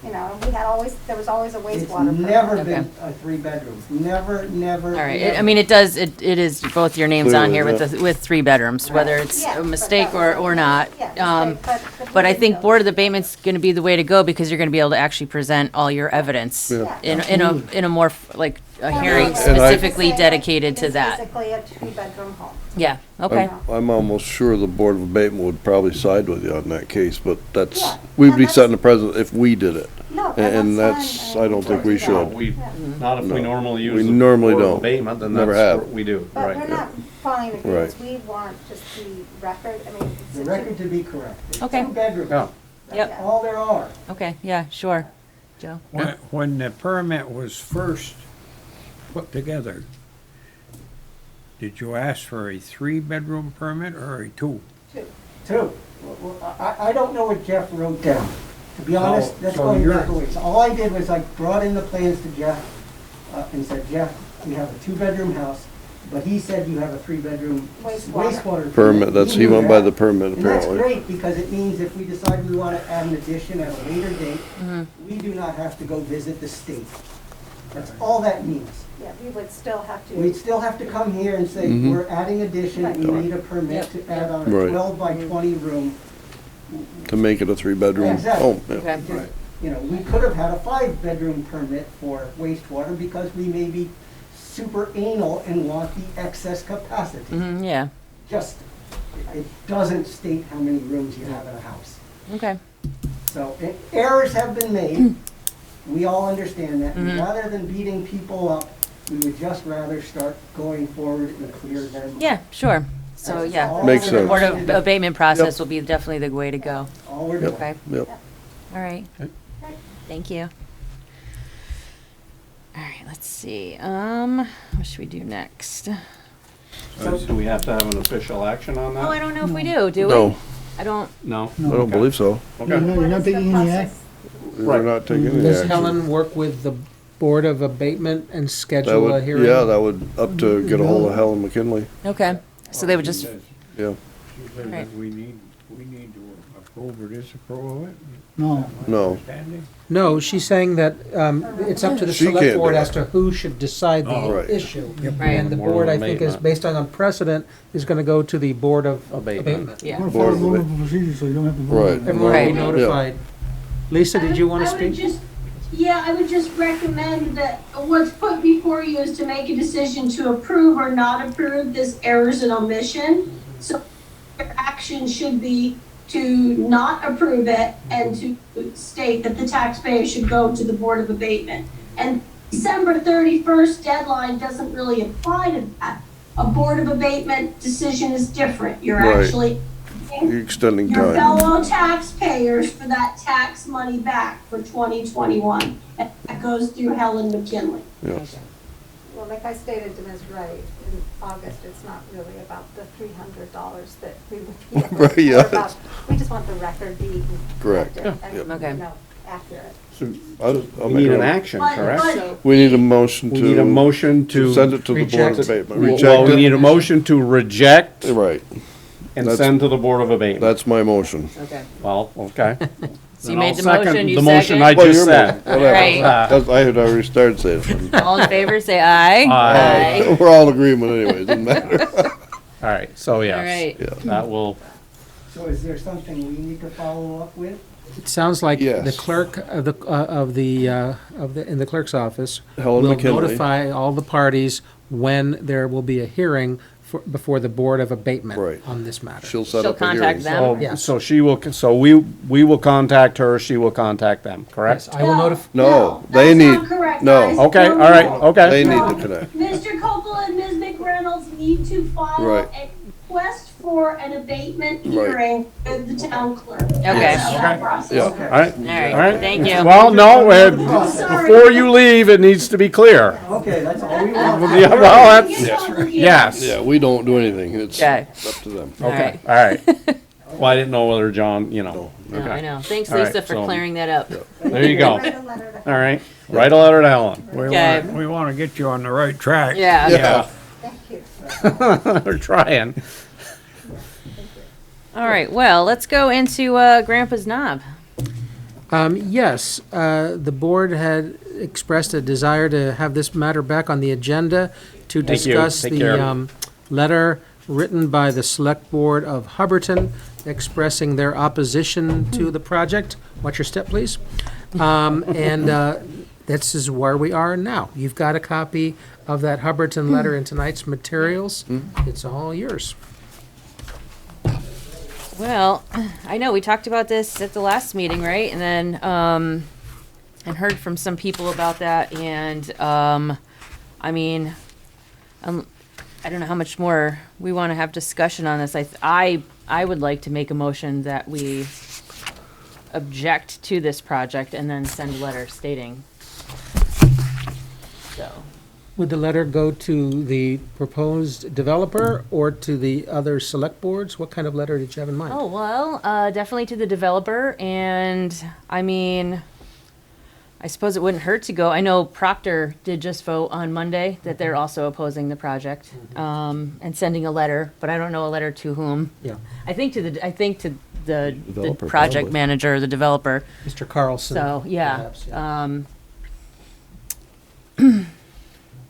you know, we had always, there was always a It's wastewater permit. never Okay. been a three-bedroom, never, never. All right, never. I mean, it does, it is both your names on Clearly, here with yeah. the, with 3 bedrooms, whether it's Yeah, a but mistake that was or not. Yeah, mistake, But I the think window- Board of Abatement's gonna be the way to go, because you're gonna be able to actually present all your evidence Yeah. in a more, like, a Yeah, hearing right. specifically Say dedicated to it's that. Basically a two-bedroom home. Yeah, okay. I'm almost sure the Board of Abatement would probably side with you on that case, but that's, Yeah, we'd and be that's- setting the precedent if we did it. No, And that's that's, fine. I don't think we do that. should. We, not if we No. normally use. We the normally Board of don't. Abatement, then Never that's have. what we do, But we're right. not following the Right. rules, we want just the record, I mean. it's The a record to be correct. It's Okay. 2 bedrooms. Yeah. Yep. That's all there are. Okay, yeah, sure. Joe? When the permit was first put together, did you ask for a 3-bedroom permit or a 2? Two. Well, I don't know what Jeff wrote down. To be honest, that's so going you're- back a ways. All I did was I brought in the plans to Jeff and said, Jeff, we have a 2-bedroom house, but he said you have a 3-bedroom wastewater. Permit, that's, he went by the permit And that's apparently. great, because it means if we decide we want to add an addition at a later date, we do not have to go visit the state. That's all that means. Yeah, we would still have to. We'd still have to come here and say, Mhm. we're adding addition, we Right. need a permit to add on a Right. 12 by 20 room. To make it a 3-bedroom Exactly. home, yeah. Okay. Because, you know, we could have had a 5-bedroom permit for wastewater because we may be super anal and want the excess capacity. Mm-hmm, yeah, Just, it doesn't state how many rooms you have in a house. okay. So errors have been made. We all understand that. And Mhm. rather than beating people up, we would just rather start going forward and clear them. Yeah, sure. So, That's yeah. all Makes we're The sense. Board doing. of Abatement process Yep. will be definitely the way to go. All we're doing. Okay, Yep. all right. Okay. Thank you. All right, let's see. What should we do next? So do we have to have an official action on that? Oh, I don't know if we do we? No, I don't, No? I don't believe so. Okay. You're not taking any action. We're not taking any Does action. Helen work with the Board of Abatement and That schedule a would, hearing? yeah, that would, up to get a hold of Helen McKinley, okay. So they would just, yeah. She says Right. that we need to approve or disapprove of it? No. No. Understanding? No, she's saying that it's up to the She select can't board do as it. to who should decide Oh, the right. issue. Right. And the Board of board, I think, is Abatement. based on precedent, is gonna go to the Board of Abatement. Abatement. yeah. We're Board of following Aba- normal procedure, so you don't have to. Right. Everyone will be Right. notified. Lisa, did you wanna I would speak? just, yeah, I would just recommend that what's put before you is to make a decision to approve or not approve this errors and omission. So your action should be to not approve it and to state that the taxpayer should go to the Board of Abatement. And December 31st deadline doesn't really apply to that. A Board of Abatement decision is different. You're Right. actually You're extending your time. fellow taxpayers for that tax money back for 2021. And that goes through Helen McKinley. Yes. Well, like I stated to Ms. Wright, in August, it's not really about the $300 that we would be. Right, yeah. We just want the record being. Correct. And, Yep. you Okay. know, accurate. I'll We make need a- an action, But- correct? but- We need a motion to. We need a motion to. Send it to the Board Reject. of Abatement. Well, Reject we it. need a motion to reject Right, and That's- send to the Board of Abatement. that's my motion. Okay. Well, okay. So you Then made I'll the second motion, you the motion second? I Well, just your said. motion, whatever. Right. That's- I had already started saying it. All in favor, say aye. Aye. We're all in agreement anyway, doesn't matter. All right, so yes. All right. Yeah. That will, So is there something we need to follow up with? It sounds like the Yes. clerk of in the clerk's office Helen will McKinley. notify all the parties when there will be a hearing before the Board of Abatement Right. on this matter. She'll set She'll up a hearing. contact them. so, Yes. so she will, so we will contact her, she will contact them, correct? Yes, I will notify. No, they that's need, not correct, no. guys. Okay, all No, right, no. okay. they No. need to connect. Mr. Coppola and Ms. McReynolds need to file Right. a request for an abatement Right. hearing with the town clerk. Okay. That's how that process Yeah. works. All right, All right, all right. thank you. Well, no, Sorry. before you leave, it needs to be clear. Okay, that's all we want. Yeah, well, It's that's, complicated. yes. Yeah, we don't do anything, it's Okay. up to them. All Okay, right. all right. Well, I didn't know whether John, you know. No, I Okay. know. Thanks, All right, Lisa, for so- clearing that up. There you go. Write a letter to- All right, write a letter to Helen. Okay. We wanna get you on the right track. Yeah. Yeah, Thank you. we're trying. All right, well, let's go into Grandpa's Knob. Yes, the board had expressed a desire to have this matter back on the agenda to Thank you. discuss Take care. the letter written by the Select Board of Hubbardton expressing their opposition to the project. Watch your step, please. And this is where we are now. You've got a copy of that Hubbardton letter in tonight's materials. It's all yours. Well, I know, we talked about this at the last meeting, right? And then, and heard from some people about that, and, I mean, I don't know how much more we want to have discussion on this. I would like to make a motion that we object to this project and then send a letter stating so. Would the letter go to the proposed developer or to the other select boards? What kind of letter did you have in mind? Oh, well, definitely to the developer, and, I mean, I suppose it wouldn't hurt to go. I know Proctor did just vote on Monday that they're also opposing the project, and sending a letter, but I don't know a letter to whom. Yeah. I think to the Developer, project probably. manager, the developer. Mr. Carlson. So, yeah. perhaps, yeah. Um,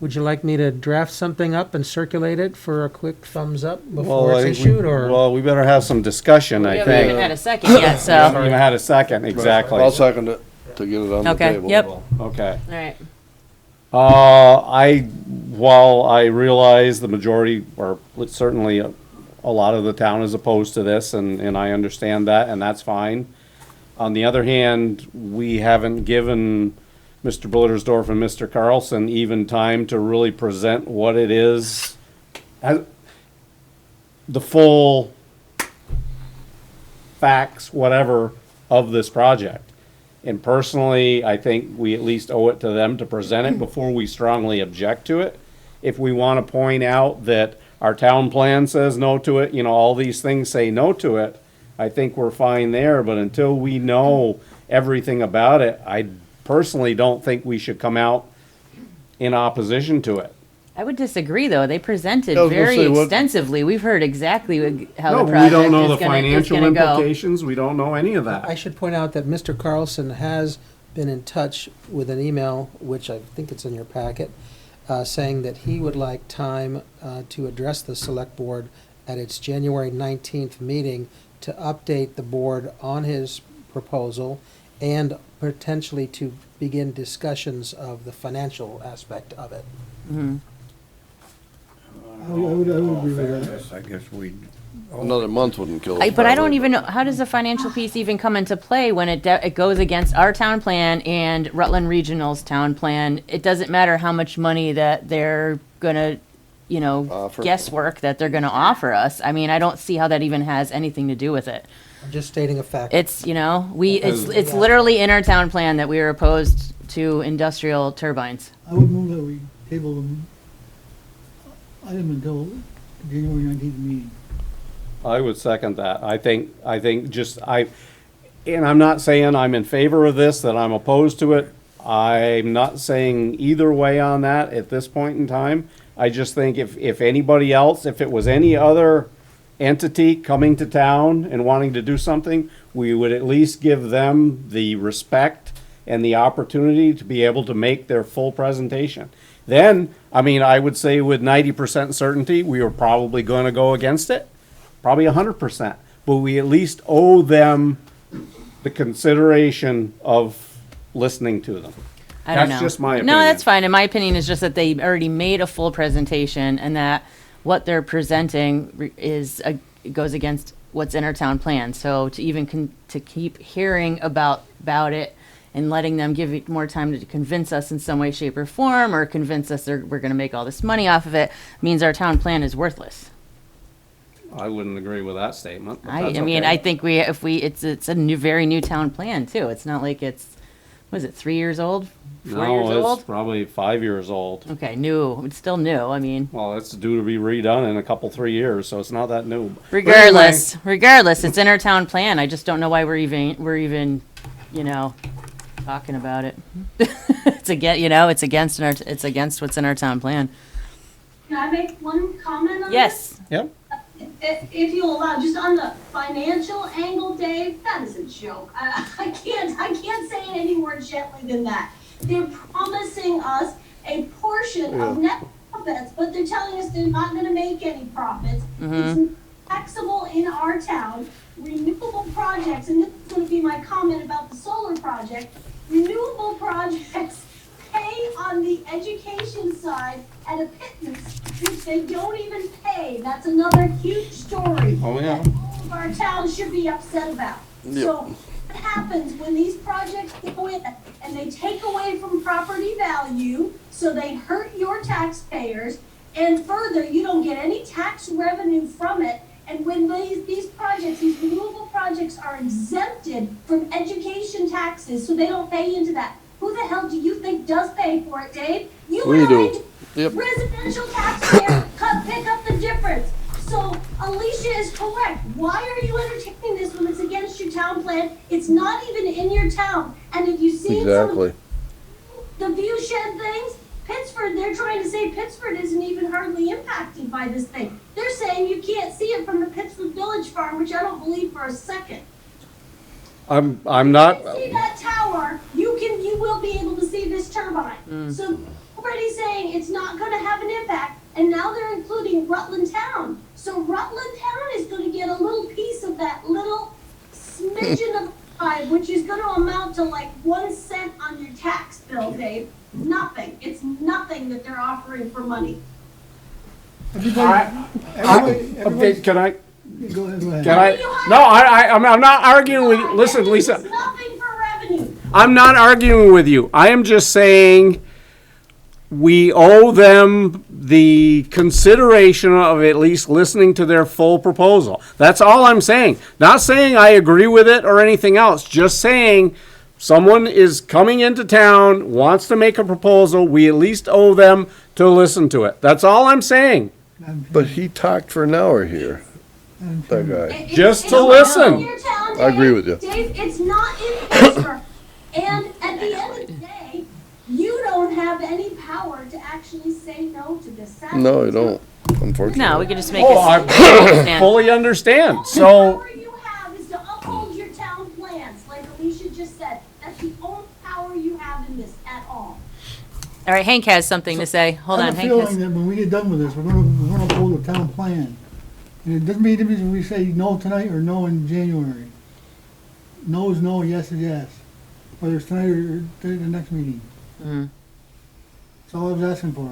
Would you like me to draft something up and circulate it for a quick thumbs up Well, before I it's think we- issued, or? Well, we better have some discussion, we I haven't even think. had a second yet, We haven't so, even had a second, exactly. I'll second it to get it on the Okay, table. yep. Okay. alright. While I realize the majority, or certainly a lot of the town is opposed to this, and I understand that, and that's fine. On the other hand, we haven't given Mr. Blittersdorf and Mr. Carlson even time to really present what it is, the full facts, whatever, of this project. And personally, I think we at least owe it to them to present it before we strongly object to it. If we want to point out that our town plan says no to it, you know, all these things say no to it, I think we're fine there, but until we know everything about it, I personally don't think we should come out in opposition to it. I would disagree, though. They presented I was gonna very say, what- extensively. We've heard exactly how No, the we project don't know the is gonna financial go. implications, we don't know any of I that. should point out that Mr. Carlson has been in touch with an email, which I think it's in your packet, saying that he would like time to address the select board at its January 19th meeting to update the board on his proposal and potentially to begin discussions of the financial aspect of it. I would agree with that. I guess we'd. Another month wouldn't kill it. But I don't even know, how does the financial piece even come into play when it goes against our town plan and Rutland Regional's town plan? It doesn't matter how much money that they're gonna, Offer. guesswork that they're gonna offer us. I mean, I don't see how that even has anything to do with it. I'm just stating a fact. It's, it's literally in our town plan that we are opposed to industrial turbines. I would move that we table the item until January 19th meeting. I would second that. I think and I'm not saying I'm in favor of this, that I'm opposed to it. I'm not saying either way on that at this point in time. I just think if anybody else, if it was any other entity coming to town and wanting to do something, we would at least give them the respect and the opportunity to be able to make their full presentation. Then, I mean, I would say with 90% certainty, we were probably going to go against it, probably 100%. But we at least owe them the consideration of listening to them. I don't know. That's just my opinion. No, that's fine. And my opinion is just that they already made a full presentation and that what they're presenting goes against what's in our town plan. So to even to keep hearing about it and letting them give it more time to convince us in some way, shape, or form, or convince us we're going to make all this money off of it, means our town plan is worthless. I wouldn't agree with that statement. but I that's mean, okay. I think it's a very new town plan too. It's not like it's, what is it, 3 years old? 4 years No, it's old? probably 5 years old. Okay, new. It's still new. I mean, Well, it's due to be redone in a couple, 3 years, so it's not that new. But regardless, it's in our town plan. I just don't know why we're even, talking about it. It's against what's in our town plan. Can I make one comment on this? Yes. Yep. if you allow, just on the financial angle, Dave, that is a joke. I can't say it any more gently than that. They're promising us a portion of net profits, but they're telling us they're not gonna make any profits. It's taxable in our town. Renewable projects, and this is gonna be my comment about the solar project, renewable projects pay on the education side at a pittance, which they don't even pay. That's another huge story. Oh, yeah. That all of our towns should be upset about. Yep. So what happens when these projects go in and they take away from property value, so they hurt your taxpayers, and further, you don't get any tax revenue from it. And when these projects, these renewable projects are exempted from education taxes, so they don't pay into that. Who the hell do you think does pay for it, Dave? You We and do. I, Yep. residential taxpayers, pick up the difference. So Alicia is correct. Why are you entertaining this when it's against your town plan? It's not even in your town. And if you see Exactly. the view shed things, Pittsford, they're trying to say Pittsford isn't even hardly impacted by this thing. They're saying you can't see it from the Pittsford Village Farm, which I don't believe for a second. I'm not, See that tower, you will be able to see this turbine. So already saying it's not gonna have an impact, and now they're including Rutland Town. So Rutland Town is gonna get a little piece of that little smidgen of pie, which is gonna amount to like 1 cent on your tax bill, Dave. Nothing. It's nothing that they're offering for money. okay, can I, Go ahead, go ahead. can I, no, I'm not arguing with you. Listen, Lisa. It's nothing for revenue. I'm not arguing with you. I am just saying we owe them the consideration of at least listening to their full proposal. That's all I'm saying. Not saying I agree with it or anything else. Just saying someone is coming into town, wants to make a proposal. We at least owe them to listen to it. That's all I'm saying. But he talked for an hour here, that guy. Just It's to not listen. in your town, I agree Dave. with you. Dave, it's not in Pittsburgh. And at the end of the day, you don't have any power to actually say no to this. No, you don't, unfortunately. No, we could just make Oh, it. I fully understand. The So, power you have is to uphold your town plans, like Alicia just said. That's the only power you have in this at all. All right, Hank has something to say. Hold I on, have a Hank feeling has. that when we get done with this, we're gonna uphold the town plan. And it doesn't make any difference if we say no tonight or no in January. No is no, yes is yes. Whether it's tonight or the next meeting. Mhm. That's all I was asking for.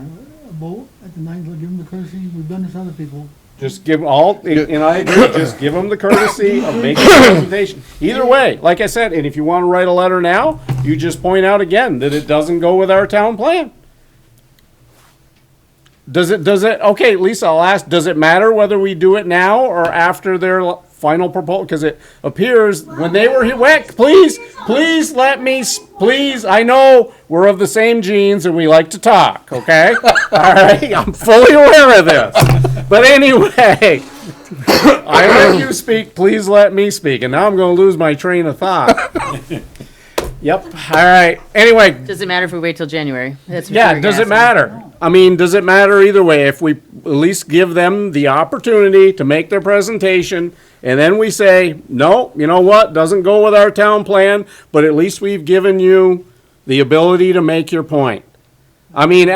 A vote at the ninth, give them the courtesy. We've done this to other people. just give all, and I agree, just give them the courtesy of making a presentation. Either way, like I said, and if you want to write a letter now, you just point out again that it doesn't go with our town plan. Does it, okay, Lisa, I'll ask, does it matter whether we do it now or after their final proposal? Because it appears when they were here, wait, please let me, please, I know we're of the same genes and we like to talk, okay? All right, I'm fully aware of this. But anyway, I let you speak, please let me speak. And now I'm going to lose my train of thought. Yep, all right. Anyway, Does it matter if we wait till January? That's what yeah, you're does it asking. matter? I mean, does it matter either way? If we at least give them the opportunity to make their presentation, and then we say, no, you know what, doesn't go with our town plan, but at least we've given you the ability to make your point. I mean,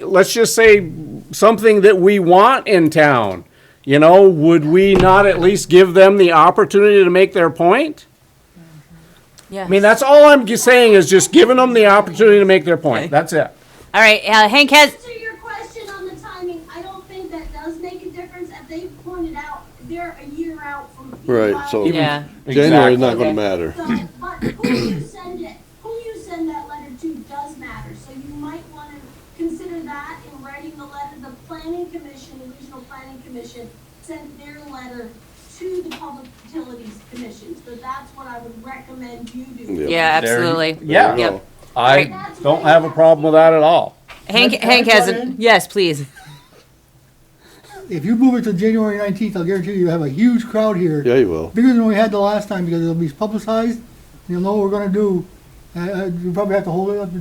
let's just say something that we want in town. You know, would we not at least give them the opportunity to make their point? Yeah. I mean, that's all I'm saying is just giving them the opportunity to make their point. That's it. All right, Hank To has. answer your question on the timing, I don't think that does make a difference. As they pointed out, they're a year out from. Right, so Yeah. January's not Okay. gonna matter. So, but who you send that letter to does matter, so you might wanna consider that in writing the letter. The planning commission, the regional planning commission, sent their letter to the public utilities commission, so that's what I would recommend you do. Yep. Yeah, absolutely. Yeah. There you Yep. go. I don't have a problem with that at all. Hank Can I has cut a. in? Yes, please. If you move it to January 19th, I'll guarantee you have a huge crowd here. Yeah, you will. Bigger than we had the last time because it'll be publicized. You'll know what we're gonna do. You probably have to hold it up to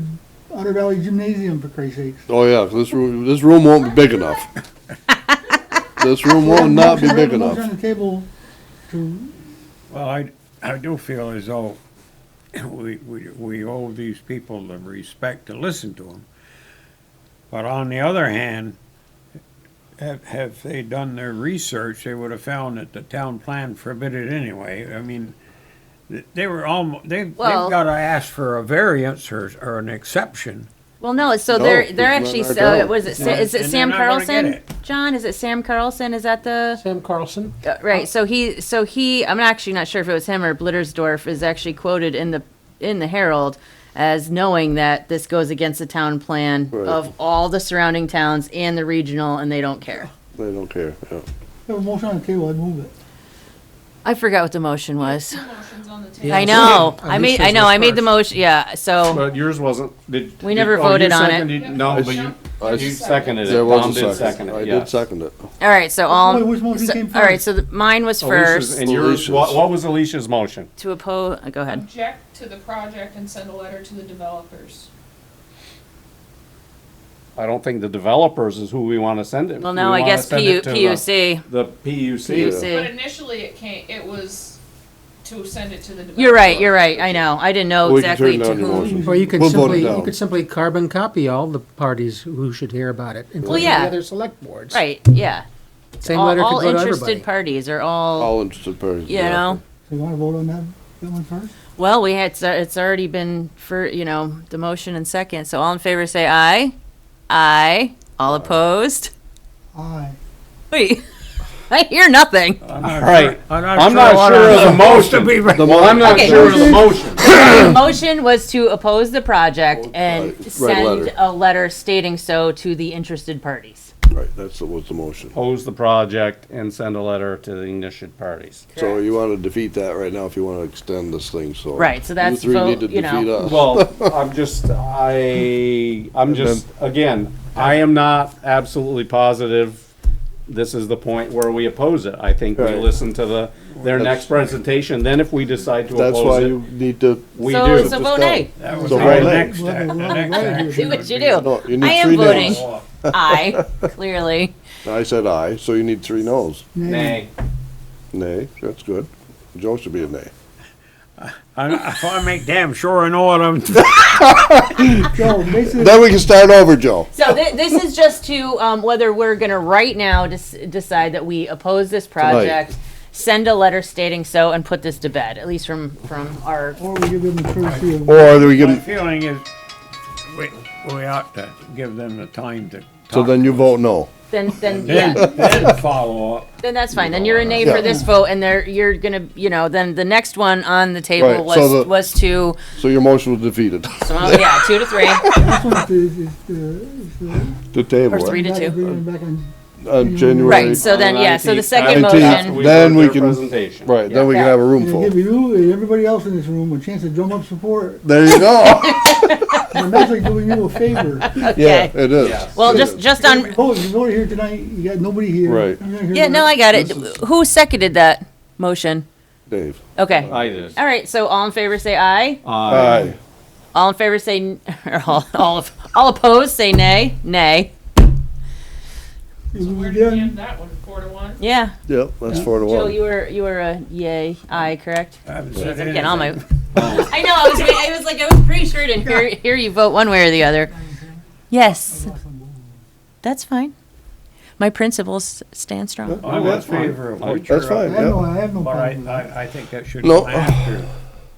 Otter Valley Gymnasium for Christ's sakes. Oh, yeah, 'cause this room won't be big enough. This room will not be big Motion enough. on the table to, Well, I do feel as though we owe these people the respect to listen to them. But on the other hand, have they done their research, they would have found that the town plan forbid it anyway. I mean, they were they've Well- got to ask for a variance or an exception. Well, no, so No, they're it's not actually, our so, town. what is it, is it And Sam they're not gonna get Carlson? it. John, is it Sam Carlson? Is that the? Sam Carlson? Right, so he, I'm actually not sure if it was him or Blittersdorf, is actually quoted in the Herald as knowing that this goes against the town plan Right. of all the surrounding towns and the regional, and they don't care. They don't care, yeah. have a motion on the table, I'd move it. I forgot what the motion was. Two motions on the table. Yeah. I know, I Alicia's made the was motion, yeah, so, But yours wasn't, We never voted on it. it. No, but you seconded it. There Tom was did a second. second I it, did yes. second it. all right, so all. Wait, which motion so- came All right, first? so mine was Alicia's- first, And yours, Alicia's. what was Alicia's motion? to oppose, go ahead. Object to the project and send a letter to the developers. I don't think the developers is who we want to send it. Well, We no, I wanna guess send it to the- PUC. The PUC. But PUC. initially it was to send it to the developers. You're right, I know, I didn't know We can exactly turn to down your whom. motion. Or you could We'll vote it simply, down. you could simply carbon copy all the parties who should hear about it, including yeah. the other select boards. Right, yeah. Same All- letter could all go to interested everybody. parties are all, All interested parties. you know, So you wanna vote on that one first? well, we had, it's already been for, the motion and second, so all in favor say aye. Aye. All opposed? Aye. Wait, I hear nothing. I'm not Right. sure, I'm not what sure I'm of the supposed to motion. be re- Well, I'm not Okay. sure of the motion. The motion was to oppose the project and Right, write a send letter. a letter stating so to the interested parties. Right, that's was the motion. Oppose the project and send a letter to the interested parties. So you wanna defeat that right now if you wanna extend this thing, so. Right, so that's You three need vote, to you know. defeat us. Well, I'm just, again, I am not absolutely positive this is the point where we oppose it. I think we Right. listen to their next presentation, then if we decide to That's why oppose it, you need to. we So- do. so vote nay. That was So the vote nay. next, Well, the well, next well, action. See what would you be- do. No, you I need am three voting. nays. Aye, clearly. I said aye, so you need three noes. Nay. Nay, that's good. Joe should be a nay. If I make damn sure I know what I'm, Joe, basically, Then we can start over, Joe. So this is just to, whether we're gonna right now decide that we oppose this project, send a letter stating so, and put this to bed, at least from our, or we give them the courtesy of. Or do we my give, feeling is, we ought to give them the time to. so talk. then you vote no. then, Then, yeah, then follow up. then that's fine, then you're a nay Yeah. for this vote, and you're gonna, then the next one on the table Right, so the- was to, So your motion was defeated. so, yeah, 2 to 3, This one is To table or 3 it. to 2. bring it back on. January. Right, so then, yeah, so the second 19th. motion, Then we heard can- their presentation. Right, then we can have a room And full. give you and everybody else in this room a chance to drum up support. There you go. I'm actually doing you a favor. Yeah, okay. it is. Yeah. Well, It just, is. just on, You voted here tonight, you got nobody here. Right. I'm not here yeah, no, tonight. I got it. Who seconded that motion? Dave. Okay. I did. All right, so all in favor say aye. Aye. All in favor say, or all opposed say nay. Nay. You So were where did we done. end that one, 4-1? Yeah. Yep, that's 4 to Joe, 1. you were a yay, aye, correct? I haven't said Again, all my. anything. I know. I was pretty sure to hear you vote one way or the other. Yes, that's fine. My principles stand strong. I'm in That's fine. favor of what That's you're fine, I have no But problem with that. I think that should No. come after.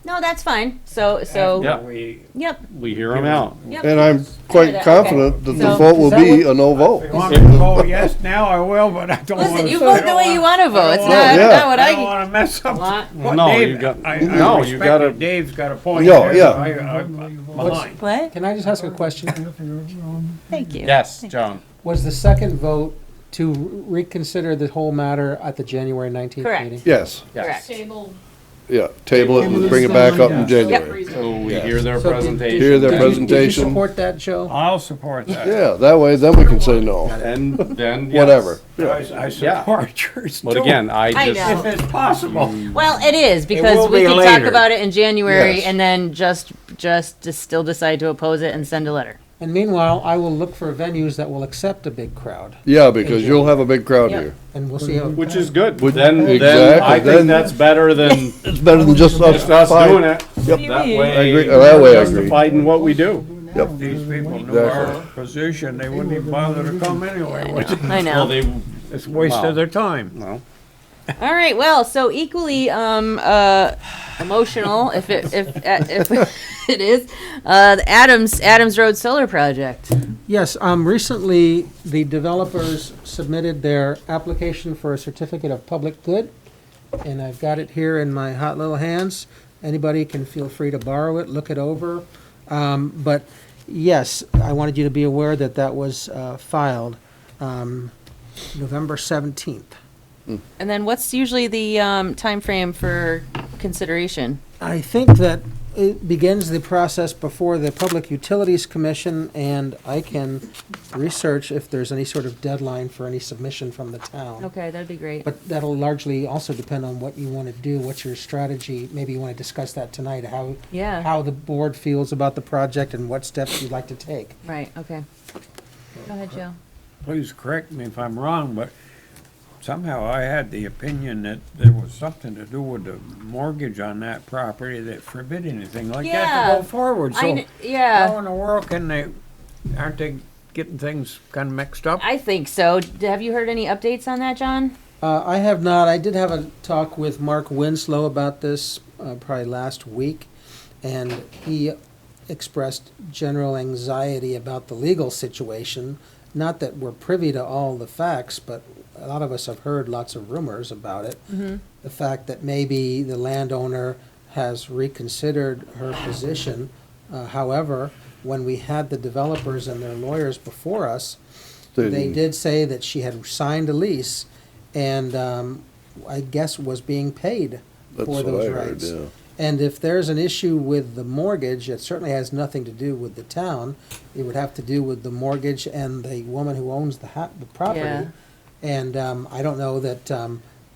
No, that's fine. So, Yeah. We, yep, We hear them out. yep. And I'm quite Okay. confident that the So- vote will Is that be what- a no if vote. you want me to vote yes now, I will, but I don't want to. Listen, you vote the way you want to vote. It's not, Yeah. not what I don't I. want to mess up. Want. what No, Dave- you got- I no, you respect gotta- that Dave's got a point Yeah, there. yeah. I'm behind. What? Can I just ask a question? Thank you. Yes, John. Was the second vote to reconsider the whole matter at the January 19th Correct. meeting? Yes, Correct. Table. yeah, table it and bring it back up in January. So we Yes. hear their So did- presentation. Hear their Did you presentation. support that, Joe? I'll support that. Yeah, that way, then we can say no. And then, yes. Whatever. I support yours too. But again, I I know. just, If it's possible. Well, it is will because we be can talk later. about it in January Yes. and then just to still decide to oppose it and send a letter. And meanwhile, I will look for venues that will accept a big crowd, Yeah, because you'll have a big crowd Yep. here. and we'll see how. Which is good. Would- Then I Exactly, think then- that's better than It's better than just us. just us five. doing it. Yep. That I way, agree. That way I we're agree. justified in what we do. Yep. These people knew Exactly. our position, they wouldn't even bother to come anyway. I know. Well, they, It's a waste Wow. of their time. well, All right, well, so equally emotional, if it it is, the Adams Road Solar Project. Yes, recently, the developers submitted their application for a certificate of public good, and I've got it here in my hot little hands. Anybody can feel free to borrow it, look it over. But yes, I wanted you to be aware that that was filed November 17th. And then what's usually the time frame for consideration? I think that it begins the process before the Public Utilities Commission, and I can research if there's any sort of deadline for any submission from the town. Okay, that'd be great. But that'll largely also depend on what you want to do, what's your strategy. Maybe you want to discuss that tonight, Yeah, how the board feels about the project and what steps you'd like to take. right, okay. Go ahead, Joe. Please correct me if I'm wrong, but somehow I had the opinion that there was something to do with the mortgage on that property that forbid anything like that Yeah. to go forward. So how Yeah, in the world can they, aren't they getting things kind of mixed up? I think so. Have you heard any updates on that, John? I have not. I did have a talk with Mark Winslow about this probably last week, and he expressed general anxiety about the legal situation. Not that we're privy to all the facts, but a lot of us have heard lots of rumors about it. Mm-hmm. The fact that maybe the landowner has reconsidered her position. However, when we had the developers and their lawyers before us, they did say that she had signed a lease and I guess was being paid That's for what those I heard, rights. yeah. And if there's an issue with the mortgage, it certainly has nothing to do with the town. It would have to do with the mortgage and the woman who owns the property. Yeah. And I don't know that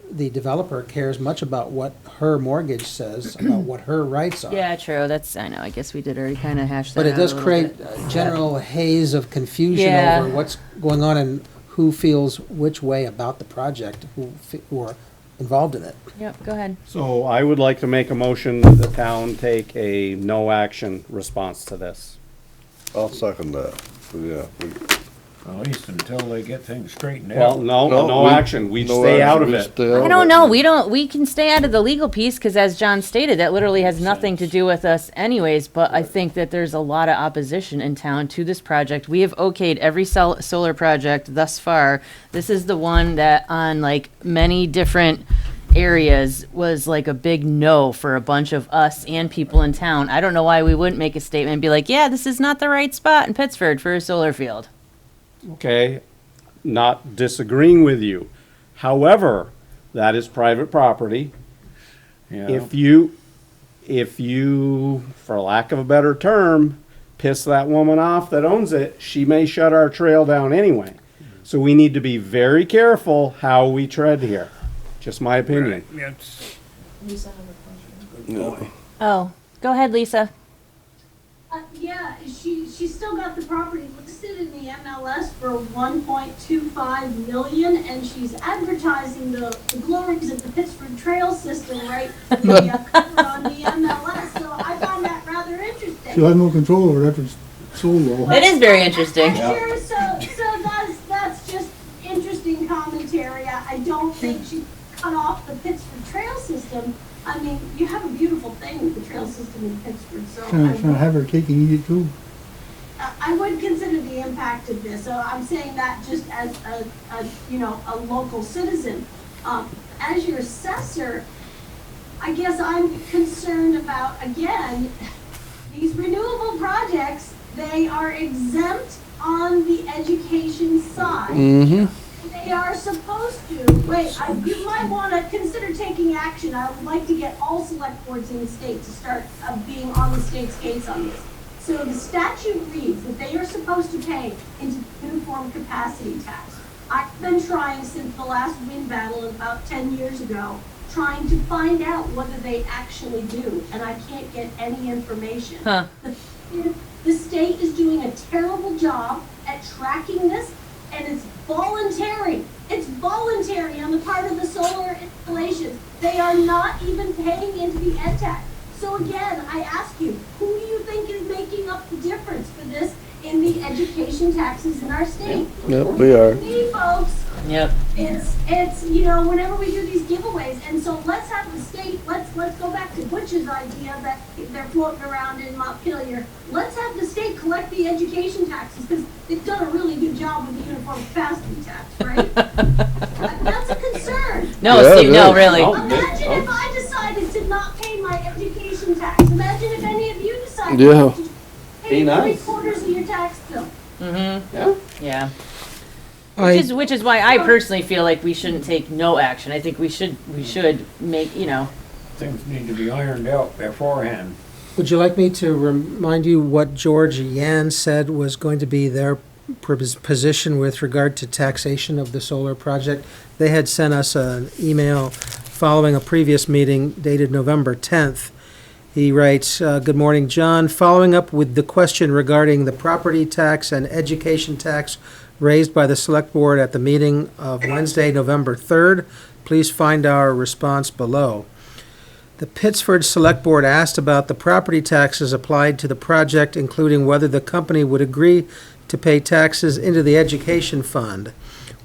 the developer cares much about what her mortgage says, about what her rights are. Yeah, true. I know. I guess we did already kind of hash that But it out does a little create bit. a general haze of confusion Yeah. over what's going on and who feels which way about the project, who are involved in it. Yep, go ahead. so I would like to make a motion that the town take a no action response to this. I'll second that. Yeah. At least until they get things straightened Well, out. no action. We stay out of it. I don't know. We can stay out of the legal piece because as John stated, that literally has nothing to do with us anyways, but I think that there's a lot of opposition in town to this project. We have okayed every solar project thus far. This is the one that on like many different areas was like a big no for a bunch of us and people in town. I don't know why we wouldn't make a statement and be like, yeah, this is not the right spot in Pittsford for a solar field. Okay, not disagreeing with you. However, that is private property. Yeah. If you, for lack of a better term, piss that woman off that owns it, she may shut our trail down anyway. So we need to be very careful how we tread here. Just my opinion. It's- Oh, go ahead, Lisa. Yeah, she's still got the property listed in the MLS for 1.25 million, and she's advertising the glories of the Pittsford Trail System right on the MLS, so I found that rather interesting. She'll have no control over it after it's sold though. It is very interesting. Sure, so that's just interesting commentary. I don't think she cut off the Pittsford Trail System. I mean, you have a beautiful thing with the trail system in Pittsford, so Trying to have her cake and eat it too. I would consider the impact of this. So I'm saying that just as a local citizen. As your assessor, I guess I'm concerned about, again, these renewable projects, they are exempt on the education side. Mm-hmm. They are supposed to, you might want to consider taking action. I would like to get all select boards in the state to start being on the state's case on this. So the statute reads that they are supposed to pay into uniform capacity tax. I've been trying since the last wind battle about 10 years ago, trying to find out whether they actually do, and I can't get any information. Huh. The The state is doing a terrible job at tracking this, and it's voluntary. It's voluntary on the part of the solar installations. They are not even paying into the ed tax. So again, I ask you, who do you think is making up the difference for this in the education taxes in our state? Yep, we are. Me, folks. Yep. It's you know, whenever we do these giveaways, and so let's have the state, let's go back to Butch's idea that they're floating around in Montpelier. Let's have the state collect the education taxes, because they've done a really good job with the uniform capacity tax, right? That's a concern. No, Yeah, Steve, no, it is. really. Imagine if I decided to not pay my education tax. Imagine if any of you decided Yeah. to Be pay nice. 3/4 of your tax bill. Yeah. I, Which is why I personally feel like we shouldn't take no action. I think we should make, Things need to be ironed out beforehand. would you like me to remind you what George Yan said was going to be their position with regard to taxation of the solar project? They had sent us an email following a previous meeting dated November 10th. He writes, good morning, John. Following up with the question regarding the property tax and education tax raised by the Select Board at the meeting of Wednesday, November 3rd, please find our response below. The Pittsford Select Board asked about the property taxes applied to the project, including whether the company would agree to pay taxes into the education fund.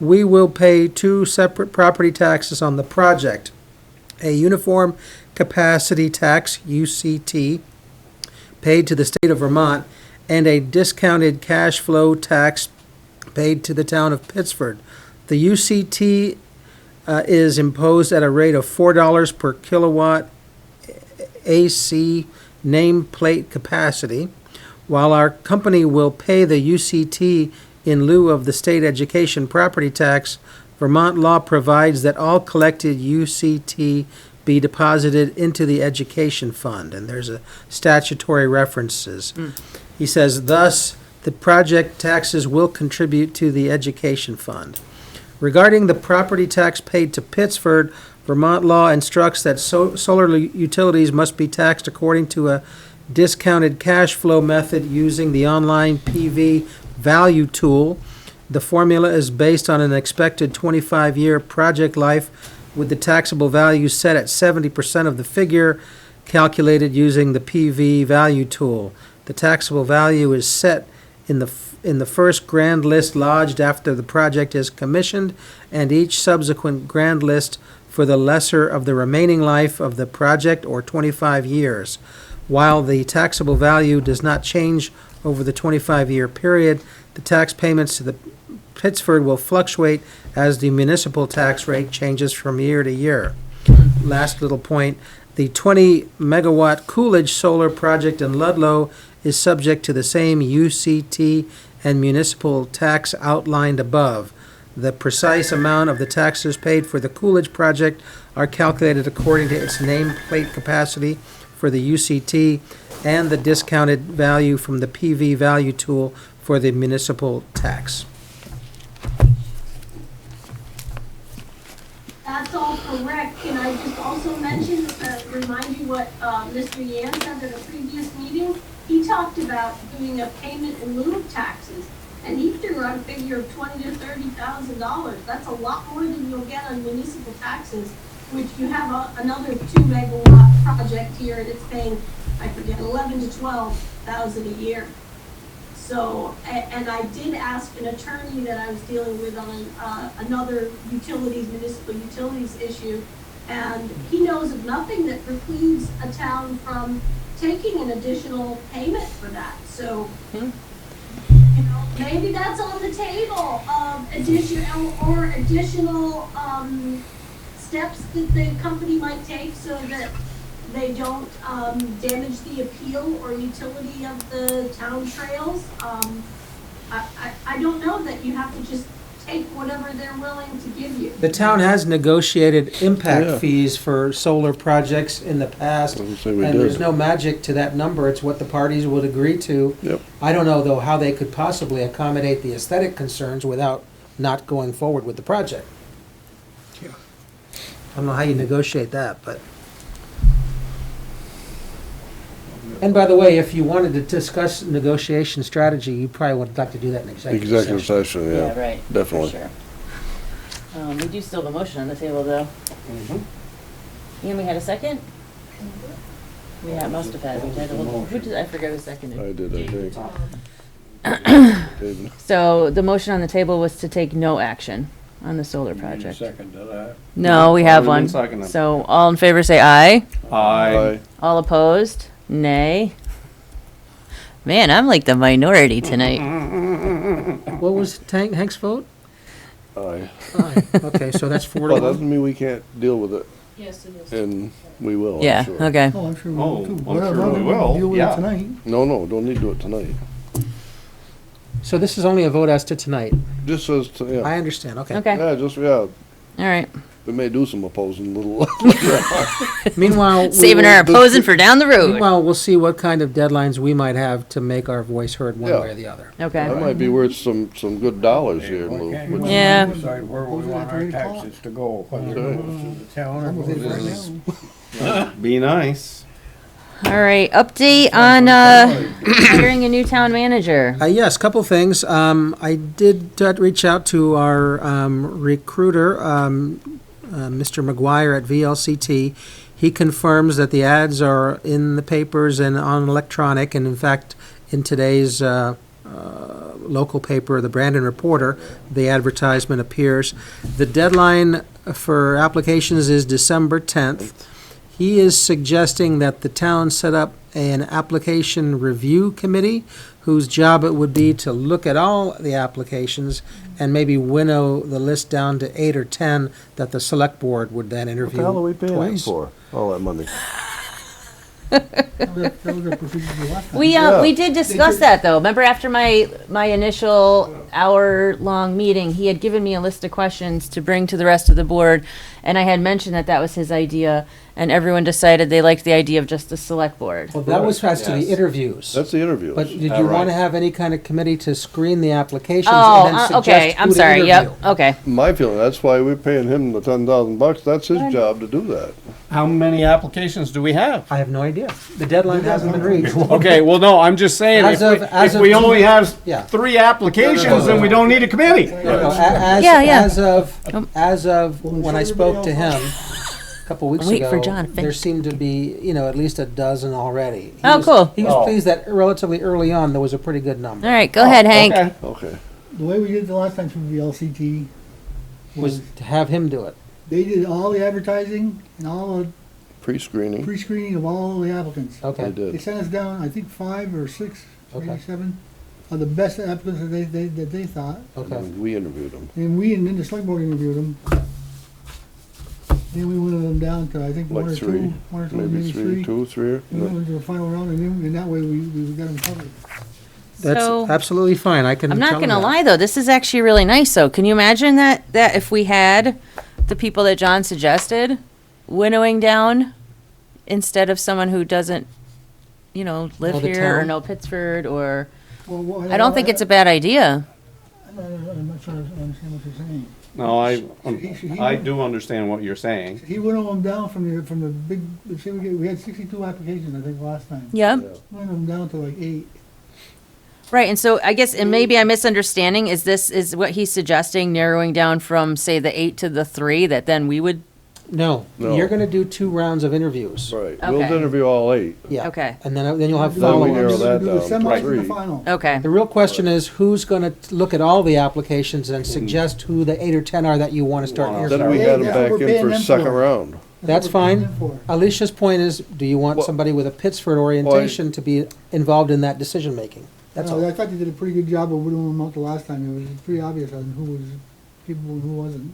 We will pay two separate property taxes on the project. A uniform capacity tax, UCT, paid to the state of Vermont, and a discounted cash flow tax paid to the town of Pittsford. The UCT is imposed at a rate of $4 per kilowatt AC nameplate capacity. While our company will pay the UCT in lieu of the state education property tax, Vermont law provides that all collected UCT be deposited into the education fund, and there's a statutory references. He says, thus, the project taxes will contribute to the education fund. Regarding the property tax paid to Pittsford, Vermont law instructs that solar utilities must be taxed according to a discounted cash flow method using the online PV value tool. The formula is based on an expected 25-year project life, with the taxable value set at 70% of the figure, calculated using the PV value tool. The taxable value is set in the first grand list lodged after the project is commissioned, and each subsequent grand list for the lesser of the remaining life of the project, or 25 years. While the taxable value does not change over the 25-year period, the tax payments to the Pittsford will fluctuate as the municipal tax rate changes from year to year. Last little point, the 20-megawatt Coolidge solar project in Ludlow is subject to the same UCT and municipal tax outlined above. The precise amount of the taxes paid for the Coolidge project are calculated according to its nameplate capacity for the UCT and the discounted value from the PV value tool for the municipal tax. That's all correct. Can I just also mention, remind you what Mr. Yan said at a previous meeting? He talked about doing a payment in lieu of taxes, and he threw out a figure of $20,000 to $30,000. That's a lot more than you'll get on municipal taxes, which you have another 2-megawatt project here, and it's paying, I forget, 11 to 12,000 a year. So, and I did ask an attorney that I was dealing with on another municipal utilities issue, and he knows of nothing that precludes a town from taking an additional payment for that. So, you know, maybe that's on the table of additional steps that the company might take so that they don't damage the appeal or utility of the town trails. I don't know that you have to just take whatever they're willing to give you. The town has negotiated impact fees for solar projects in the past, and there's no magic to that number. It's what the parties would agree to. Yep. I don't know, though, how they could possibly accommodate the aesthetic concerns without not going forward with the project. I don't know how you negotiate that, but... And by the way, if you wanted to discuss negotiation strategy, you probably would like to do that in executive Executive session. session, Yeah, yeah, right. definitely. For sure. We do still have a motion on the table, though. And we had a second? Yeah, must have had. We had a little, who did, I forget who seconded. I did, I think. David. So the motion on the table was to take no action on the solar project. Second to that. No, we have Already one. been seconded. So all in favor say aye. Aye. All opposed? Nay. Man, I'm like the minority tonight. What was Hank's vote? Aye. Aye. Okay, so that's 4 to Well, 1. doesn't mean we can't deal with it, Yes, it is. and we will, I'm Yeah, sure. okay. Oh, I'm sure we Oh, will too. I'm But sure I'm not we gonna will, deal with yeah. it tonight. No, don't need to do it tonight. So this is only a vote as to tonight. Just says, yeah, I understand, okay. Okay, all yeah, just, yeah, right. we may do some opposing little. Meanwhile, we Saving will- our opposing for down the road. Meanwhile, we'll see what kind of deadlines we might have to make our voice heard one Yeah. way or the other. That Okay. might be worth some good dollars here, Why Lou. can't you Yeah. decide where we want our taxes to go, whether it Okay. goes to the town or Almost goes did it to right the now. Be nice. All right, update on hiring a new town manager. Yes, couple things. I did reach out to our recruiter, Mr. McGuire at VLCT. He confirms that the ads are in the papers and on electronic, and in fact, in today's local paper, the Brandon Reporter, the advertisement appears. The deadline for applications is December 10th. He is suggesting that the town set up an application review committee whose job it would be to look at all the applications and maybe winnow the list down to 8 or 10 that the select board would then What interview the hell are we paying him twice. for, all that money? That was the procedure the last time. We did discuss that though. Remember after my initial hour-long meeting, he had given me a list of questions to bring to the rest of the board, and I had mentioned that that was his idea, and everyone decided they liked the idea of just the select board. Well, that was as to the Yes. interviews. That's the interviews. But did you Right. want to have any kind of committee to screen the applications Oh, and then suggest okay, I'm who to sorry, interview? yep, okay. My feeling, that's why we're paying him the $10,000. That's his job to do that. How many applications do we have? I have no idea. The deadline hasn't been reached. Okay, well, no, I'm just saying, As if of we two- only have Yeah. 3 applications, then we don't need a committee. Yeah, yeah. As of when I spoke to him a couple weeks Wait for ago, John to finish. there seemed to be, at least a dozen already. Oh, cool. He was pleased that relatively early on, there was a pretty good number. All right, go ahead, Hank. Okay. Okay. The way we did it the last time through the LCT Was was to have him do it. they did all the advertising and all the Pre-screening, pre-screening of all the applicants. they Okay. They did. sent us down, I think, 5 or 6, maybe Okay. 7 of the best applicants that they thought. Okay. And we interviewed him. And then the select board interviewed them. Then we whittled them down to, I think, Like 1 or 3, 2, maybe 3, 2, 3. And we went to the final round, and that way we got them covered. That's So- absolutely fine. I can I'm tell not him gonna that. lie though, this is actually really nice though. Can you imagine that if we had the people that John suggested, winnowing down instead of someone who doesn't, live Know the here or town? know Pittsford or, Well, I don't think it's a bad idea. I'm not sure I understand what you're saying. No, He- I do understand what you're saying. He whittled them down from the big, say we had 62 applications, I think, last time. Yep. Whittled them down to like 8. Right, and so I guess, and maybe I'm misunderstanding, is what he's suggesting narrowing down from, say, the 8 to the 3, that then we would, No, No. you're gonna do 2 rounds of interviews. Right. We'll Okay. interview all 8. Yeah. Okay. And then you'll have Then we follow-ups. narrow that Do the down to semis and the 3. final. okay. The real question is, who's gonna look at all the applications and suggest who the 8 or 10 are that you wanna start Wow. Then interviewing? we Hey, had him that's what back we're in paying for them second for. round. That's what we're paying fine. them for. Alicia's point is, do you want Well- somebody with a Pittsford orientation to be involved in that decision-making? That's No, all. I thought you did a pretty good job of whittling them out the last time. It was pretty obvious on who was capable and who wasn't.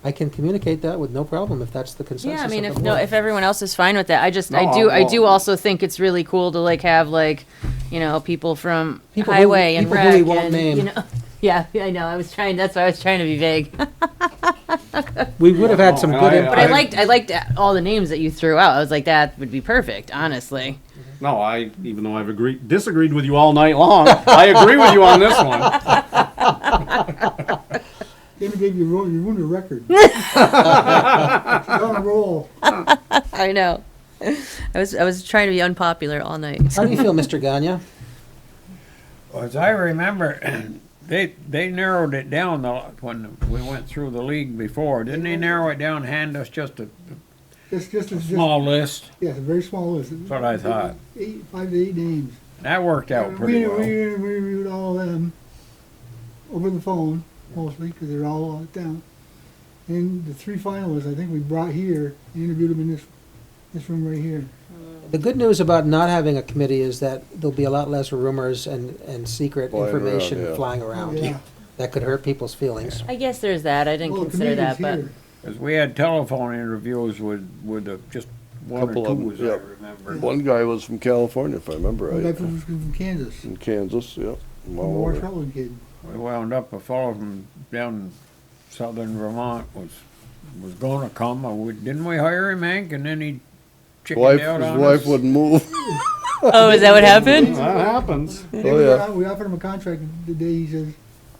I can communicate that with no problem if that's the consensus Yeah, I mean, of if the no, board. if everyone else is fine with that, I No, do well- also think it's really cool to have people from People who- highway and people who we rec won't and, name. yeah, I know, that's why I was trying to be vague. We would have had some No, good and But input. I liked all the names that you threw out. I was like, that would be perfect, honestly. No, even though I've disagreed with you all night long, I agree with you on this one. David gave you ruined your record. You're on a roll. I know. I was trying to be unpopular all night. How do you feel, Mr. Gagne? As I remember, they narrowed it down when we went through the league before. Didn't they narrow it down, hand us just a small list? Yes, a very small list. That's what I thought. 5 to 8 names. That worked out We pretty well. reviewed all of them over the phone, mostly, because they're all out of town. And the 3 finalists, I think we brought here, and interviewed them in this room right here. The good news about not having a committee is that there'll be a lot less rumors and secret Flying around, information yeah. flying around. Yeah. That could hurt people's feelings. I guess there's that. I didn't Well, the consider that, but committee's here. Because we had telephone interviews with just one or Couple two, of 'em, as I yep. remember. One guy was from California, if I remember One guy right. from Kansas, In Kansas, yep. All War over. Rutland kid. We wound up, a fellow from down southern Vermont was gonna come. Didn't we hire him, Hank? And then he chickened out His on wife us. wouldn't move. oh, is that what happened? That happens. Oh, yeah. We offered him a contract the day he says,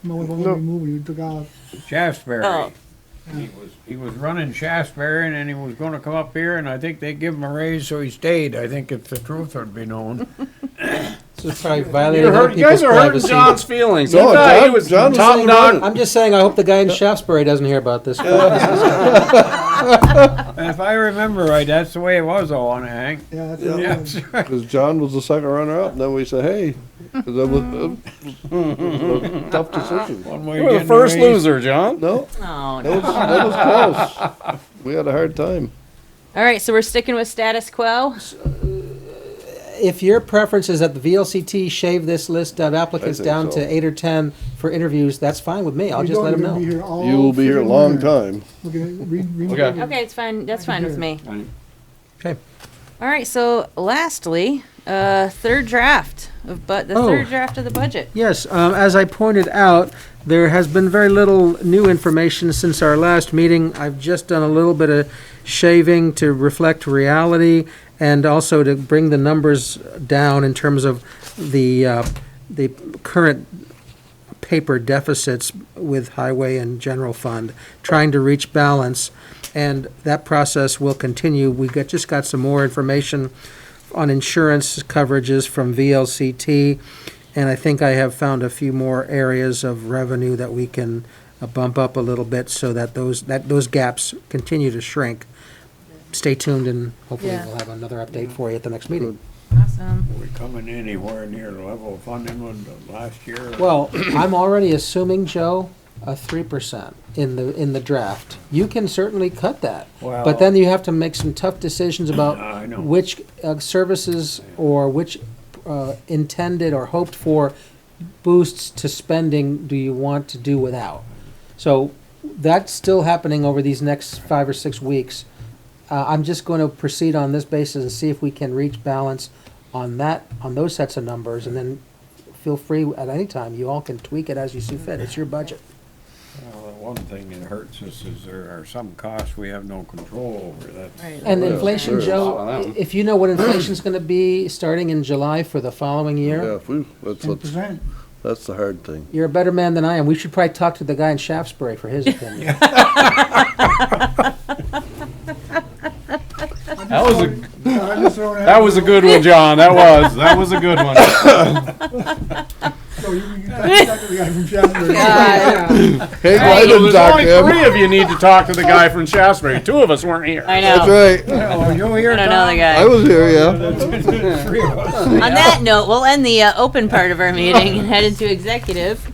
my wife won't let me move, and he took off. Shaftesbury. Oh. He was running Shaftesbury, and then he was gonna come up here, and I think they give him a raise, so he stayed. I think if the truth would be known. This is probably violating You other guys people's are hurting privacy. John's feelings. No, He thought he John- was John was top saying dog. running. I'm just saying, I hope the guy in Shaftesbury doesn't hear about this. And if I remember right, that's the way it was all on it, Hank. Yeah, that's Yeah. what it Yeah, was. that's right. Because John was the second runner-up, and then we said, hey, 'cause that was a tough decision. One way You were the getting first a raise. loser, John. No, Oh, that no. was close. We had a hard time. All right, so we're sticking with status quo. If your preference is that the VLCT shave this list of applicants think down so. to 8 or 10 for interviews, that's fine with me. I'll We just don't let him even know. be here all You will be here a freaking long winter. time. Look at it, read Okay. it. Okay, it's fine. That's fine with me. Okay. All right, so lastly, third draft of third draft of the budget. Yes, as I pointed out, there has been very little new information since our last meeting. I've just done a little bit of shaving to reflect reality and also to bring the numbers down in terms of the current paper deficits with highway and general fund, trying to reach balance, and that process will continue. We just got some more information on insurance coverages from VLCT, and I think I have found a few more areas of revenue that we can bump up a little bit so that those gaps continue to shrink. Stay tuned, and hopefully Yeah. we'll have another update for you at the next meeting. Awesome. Are we coming anywhere near the level of funding with the last year? Well, I'm already assuming, Joe, a 3% in the draft. You can certainly cut that, but then you have to make some tough decisions about I know. which services or which intended or hoped for boosts to spending do you want to do without. So that's still happening over these next 5 or 6 weeks. I'm just going to proceed on this basis and see if we can reach balance on those sets of numbers, and then feel free at any time. You all can tweak it as you see fit. It's your budget. Well, the one thing that hurts us is there are some costs we have no control over. That's Right. And Yeah, inflation, sure. Joe, if you know what inflation's going to be starting in July for the following year, Yeah, that's 10%. the hard thing. you're a better man than I am. We should probably talk to the guy in Shaftesbury for his opinion. That was a good one, John. That was a good one. So you talk to the guy from Shaftesbury. Hey, So I didn't there's talk only to him. 3 of you need to talk to the guy from Shaftesbury. 2 of us weren't here. I know. That's right. Oh, you hear I don't know the Tom? I guy. was here, yeah. Three of us. On that note, we'll end the open part of our meeting and head into executive.